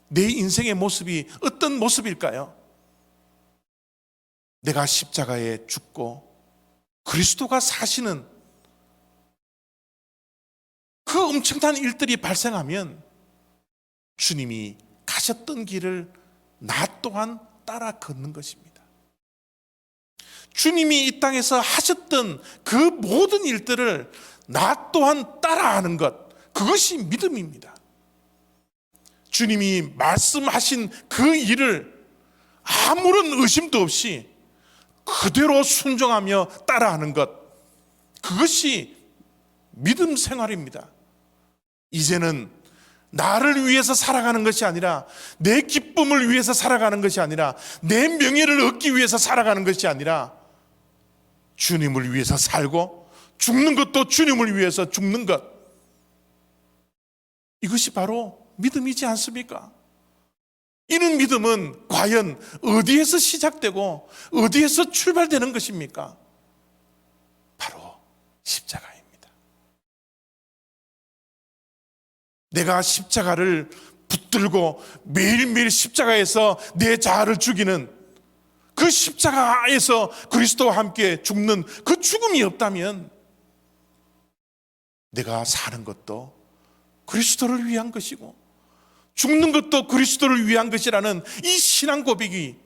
[SPEAKER 4] 내 인생의 모습이 어떤 모습일까요? 내가 십자가에 죽고 그리스도가 사시는 그 엄청난 일들이 발생하면 주님이 가셨던 길을 나 또한 따라 걷는 것입니다. 주님이 이 땅에서 하셨던 그 모든 일들을 나 또한 따라하는 것, 그것이 믿음입니다. 주님이 말씀하신 그 일을 아무런 의심도 없이 그대로 순종하며 따라하는 것, 그것이 믿음 생활입니다. 이제는 나를 위해서 살아가는 것이 아니라, 내 기쁨을 위해서 살아가는 것이 아니라, 내 명예를 얻기 위해서 살아가는 것이 아니라 주님을 위해서 살고 죽는 것도 주님을 위해서 죽는 것, 이것이 바로 믿음이지 않습니까? 이런 믿음은 과연 어디에서 시작되고 어디에서 출발되는 것입니까? 바로 십자가입니다. 내가 십자가를 붙들고 매일매일 십자가에서 내 자아를 죽이는 그 십자가에서 그리스도와 함께 죽는 그 죽음이 없다면 내가 사는 것도 그리스도를 위한 것이고 죽는 것도 그리스도를 위한 것이라는 이 신앙 고백이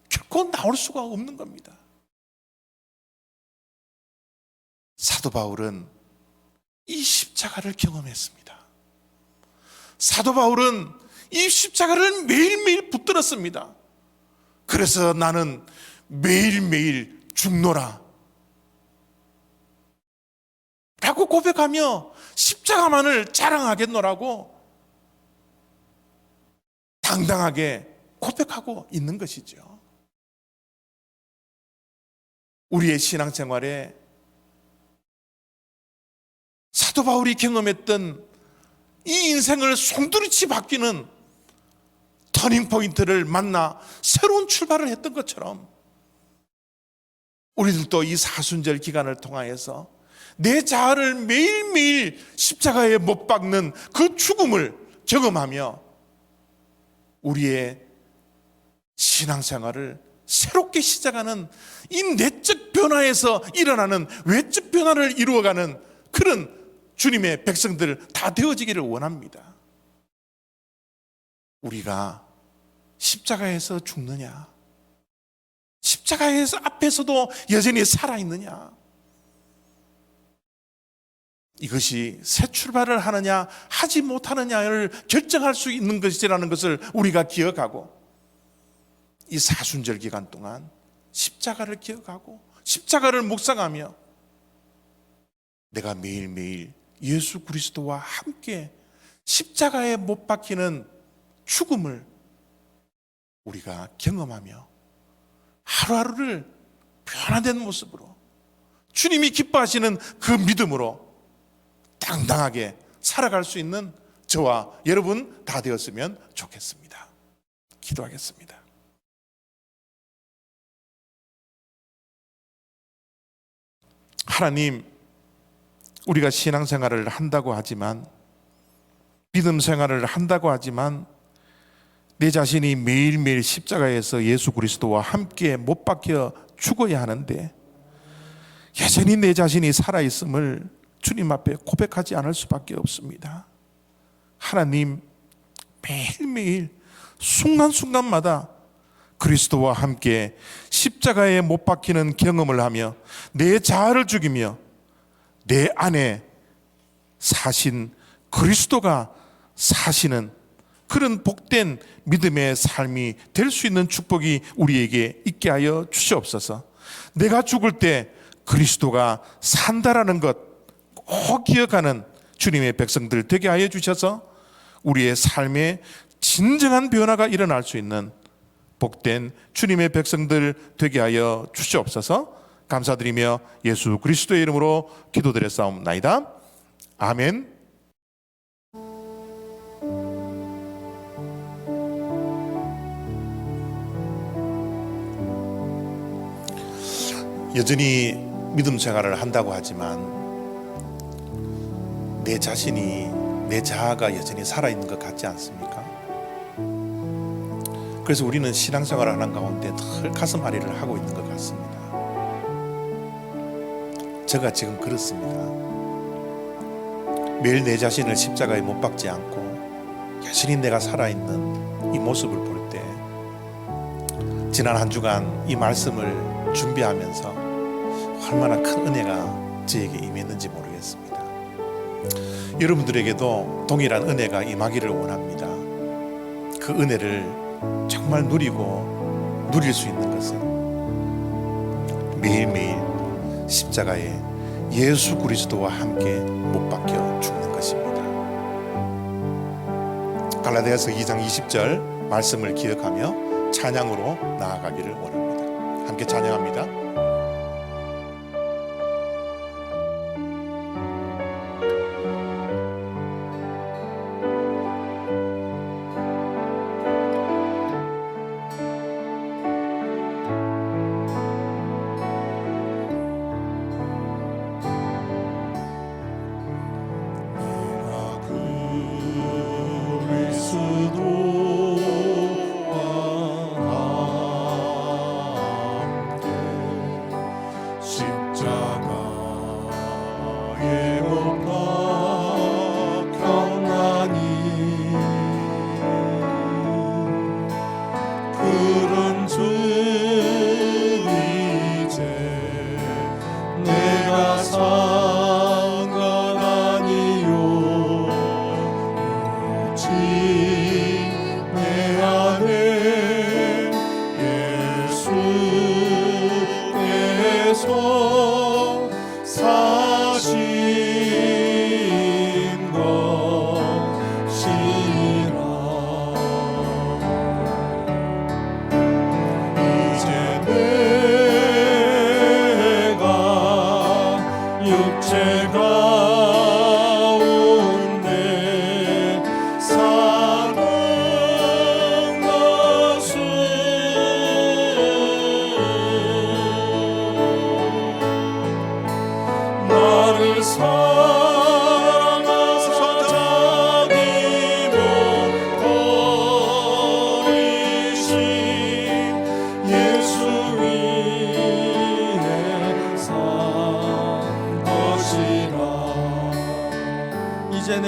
[SPEAKER 4] 결코 나올 수가 없는 겁니다. 사도 바울은 이 십자가를 경험했습니다. 사도 바울은 이 십자가를 매일매일 붙들었습니다. 그래서 나는 매일매일 죽노라 라고 고백하며 십자가만을 자랑하겠노라고 당당하게 고백하고 있는 것이죠. 우리의 신앙생활에 사도 바울이 경험했던 이 인생을 송두리째 바뀌는 터닝포인트를 만나 새로운 출발을 했던 것처럼 우리들도 이 사순절 기간을 통하여서 내 자아를 매일매일 십자가에 못 박는 그 죽음을 경험하며 우리의 신앙생활을 새롭게 시작하는 이 내적 변화에서 일어나는 외적 변화를 이루어가는 그런 주님의 백성들 다 되어지기를 원합니다. 우리가 십자가에서 죽느냐, 십자가에서 앞에서도 여전히 살아있느냐, 이것이 새 출발을 하느냐 하지 못하느냐를 결정할 수 있는 것이라는 것을 우리가 기억하고 이 사순절 기간 동안 십자가를 기억하고 십자가를 묵상하며 내가 매일매일 예수 그리스도와 함께 십자가에 못 박히는 죽음을 우리가 경험하며 하루하루를 변화된 모습으로 주님이 기뻐하시는 그 믿음으로 당당하게 살아갈 수 있는 저와 여러분 다 되었으면 좋겠습니다. 기도하겠습니다. 하나님, 우리가 신앙생활을 한다고 하지만, 믿음 생활을 한다고 하지만 내 자신이 매일매일 십자가에서 예수 그리스도와 함께 못 박혀 죽어야 하는데 여전히 내 자신이 살아있음을 주님 앞에 고백하지 않을 수밖에 없습니다. 하나님, 매일매일 순간순간마다 그리스도와 함께 십자가에 못 박히는 경험을 하며 내 자아를 죽이며 내 안에 사신 그리스도가 사시는 그런 복된 믿음의 삶이 될 수 있는 축복이 우리에게 있게 하여 주시옵소서. 내가 죽을 때 그리스도가 산다라는 것 꼭 기억하는 주님의 백성들 되게 하여 주셔서 우리의 삶에 진정한 변화가 일어날 수 있는 복된 주님의 백성들 되게 하여 주시옵소서. 감사드리며 예수 그리스도의 이름으로 기도드렸사옵나이다. 아멘. 여전히 믿음 생활을 한다고 하지만 내 자신이, 내 자아가 여전히 살아있는 것 같지 않습니까? 그래서 우리는 신앙생활을 하는 가운데 늘 가슴 아리를 하고 있는 것 같습니다. 제가 지금 그렇습니다. 매일 내 자신을 십자가에 못 박지 않고 여전히 내가 살아있는 이 모습을 볼 때 지난 한 주간 이 말씀을 준비하면서 얼마나 큰 은혜가 저에게 임했는지 모르겠습니다. 여러분들에게도 동일한 은혜가 임하기를 원합니다. 그 은혜를 정말 누리고 누릴 수 있는 것은 매일매일 십자가에 예수 그리스도와 함께 못 박혀 죽는 것입니다. 갈라디아서 2장 20절 말씀을 기억하며 찬양으로 나아가기를 원합니다. 함께 찬양합니다.
[SPEAKER 3] 그리스도와 함께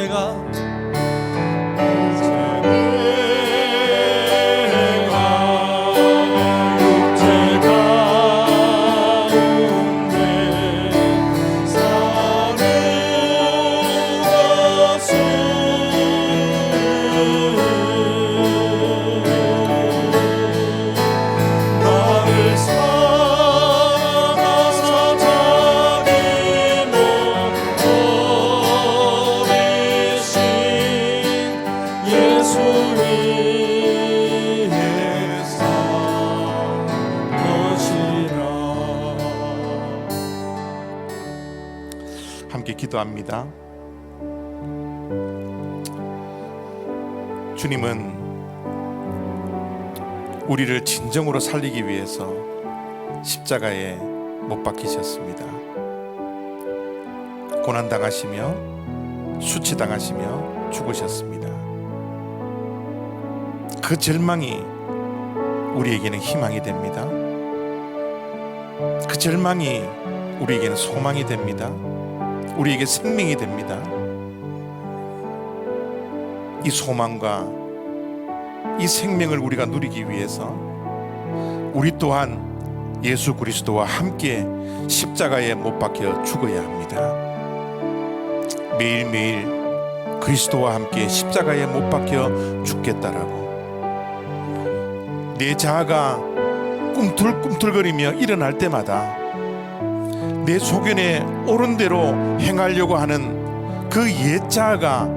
[SPEAKER 1] 내가
[SPEAKER 3] 육체 가운데 사는 것은 나를 사랑하사 자기 몸 버리신 예수 위에 산 것이라.
[SPEAKER 4] 함께 기도합니다. 주님은 우리를 진정으로 살리기 위해서 십자가에 못 박히셨습니다. 고난당하시며 수치당하시며 죽으셨습니다. 그 절망이 우리에게는 희망이 됩니다. 그 절망이 우리에게는 소망이 됩니다. 우리에게 생명이 됩니다. 이 소망과 이 생명을 우리가 누리기 위해서 우리 또한 예수 그리스도와 함께 십자가에 못 박혀 죽어야 합니다. 매일매일 그리스도와 함께 십자가에 못 박혀 죽겠다라고 내 자아가 꿈틀꿈틀거리며 일어날 때마다 내 소견에 옳은 대로 행하려고 하는 그 옛 자아가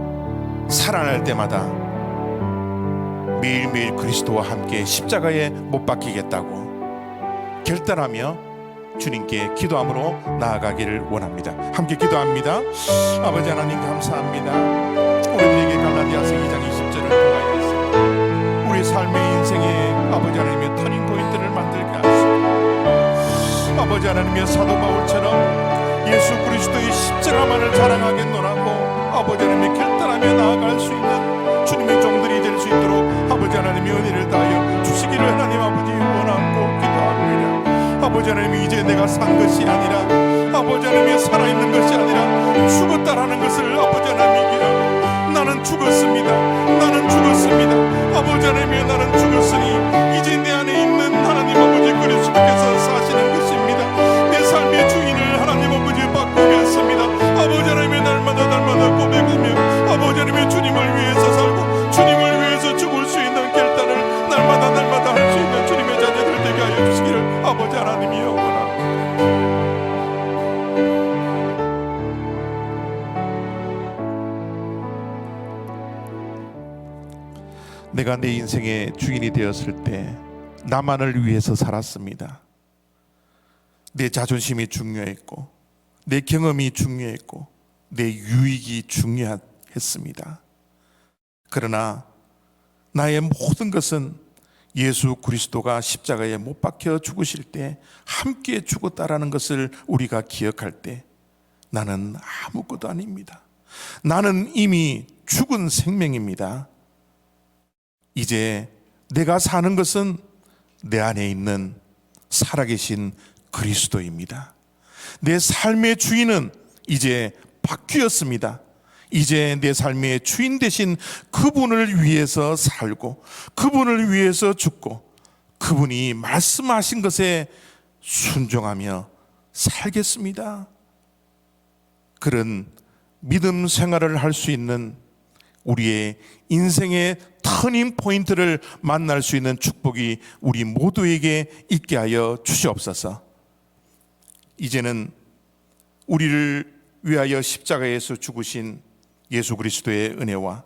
[SPEAKER 4] 살아날 때마다 매일매일 그리스도와 함께 십자가에 못 박히겠다고 결단하며 주님께 기도함으로 나아가기를 원합니다. 함께 기도합니다. 아버지 하나님 감사합니다. 우리들에게 갈라디아서 2장 20절을 통하여서 우리 삶의 인생에 아버지 하나님의 터닝 포인트를 만들게 하시고 아버지 하나님의 사도 바울처럼 예수 그리스도의 십자가만을 자랑하겠노라고 아버지 하나님의 결단하며 나아갈 수 있는 주님의 종들이 될 수 있도록 아버지 하나님의 은혜를 다하여 주시기를 하나님 아버지 원하고 기도합니다. 아버지 하나님 이제 내가 산 것이 아니라 아버지 하나님이 살아있는 것이 아니라 죽었다라는 것을 아버지 하나님이 기도하고 나는 죽었습니다. 나는 죽었습니다. 아버지 하나님이 나는 죽었으니 이제 내 안에 있는 하나님 아버지 그리스도께서 사시는 것입니다. 내 삶의 주인을 하나님 아버지 바꾸겠습니다. 아버지 하나님의 날마다 고백하며 아버지 하나님의 주님을 위해서 살고 주님을 위해서 죽을 수 있는 결단을 날마다 할 수 있는 주님의 자녀들 되게 하여 주시기를 아버지 하나님이 원합니다. 내가 내 인생의 주인이 되었을 때 나만을 위해서 살았습니다. 내 자존심이 중요했고 내 경험이 중요했고 내 유익이 중요했습니다. 그러나 나의 모든 것은 예수 그리스도가 십자가에 못 박혀 죽으실 때 함께 죽었다라는 것을 우리가 기억할 때 나는 아무것도 아닙니다. 나는 이미 죽은 생명입니다. 이제 내가 사는 것은 내 안에 있는 살아계신 그리스도입니다. 내 삶의 주인은 이제 바뀌었습니다. 이제 내 삶의 주인 되신 그분을 위해서 살고 그분을 위해서 죽고 그분이 말씀하신 것에 순종하며 살겠습니다. 그런 믿음 생활을 할 수 있는 우리의 인생의 터닝 포인트를 만날 수 있는 축복이 우리 모두에게 있게 하여 주시옵소서. 이제는 우리를 위하여 십자가에서 죽으신 예수 그리스도의 은혜와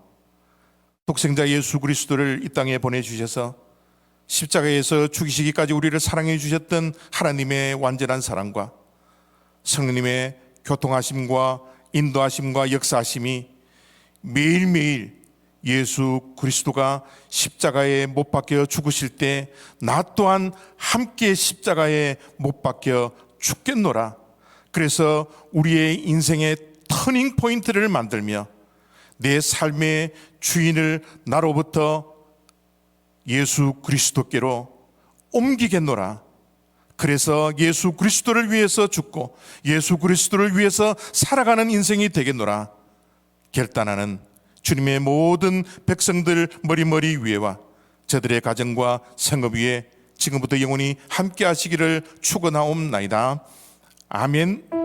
[SPEAKER 4] 독생자 예수 그리스도를 이 땅에 보내주셔서 십자가에서 죽이시기까지 우리를 사랑해 주셨던 하나님의 완전한 사랑과 성령님의 교통하심과 인도하심과 역사하심이 매일매일 예수 그리스도가 십자가에 못 박혀 죽으실 때 나 또한 함께 십자가에 못 박혀 죽겠노라. 그래서 우리의 인생의 터닝 포인트를 만들며 내 삶의 주인을 나로부터 예수 그리스도께로 옮기겠노라. 그래서 예수 그리스도를 위해서 죽고 예수 그리스도를 위해서 살아가는 인생이 되겠노라. 결단하는 주님의 모든 백성들 머리머리 위에와 저들의 가정과 생업 위에 지금부터 영원히 함께 하시기를 축원하옵나이다. 아멘.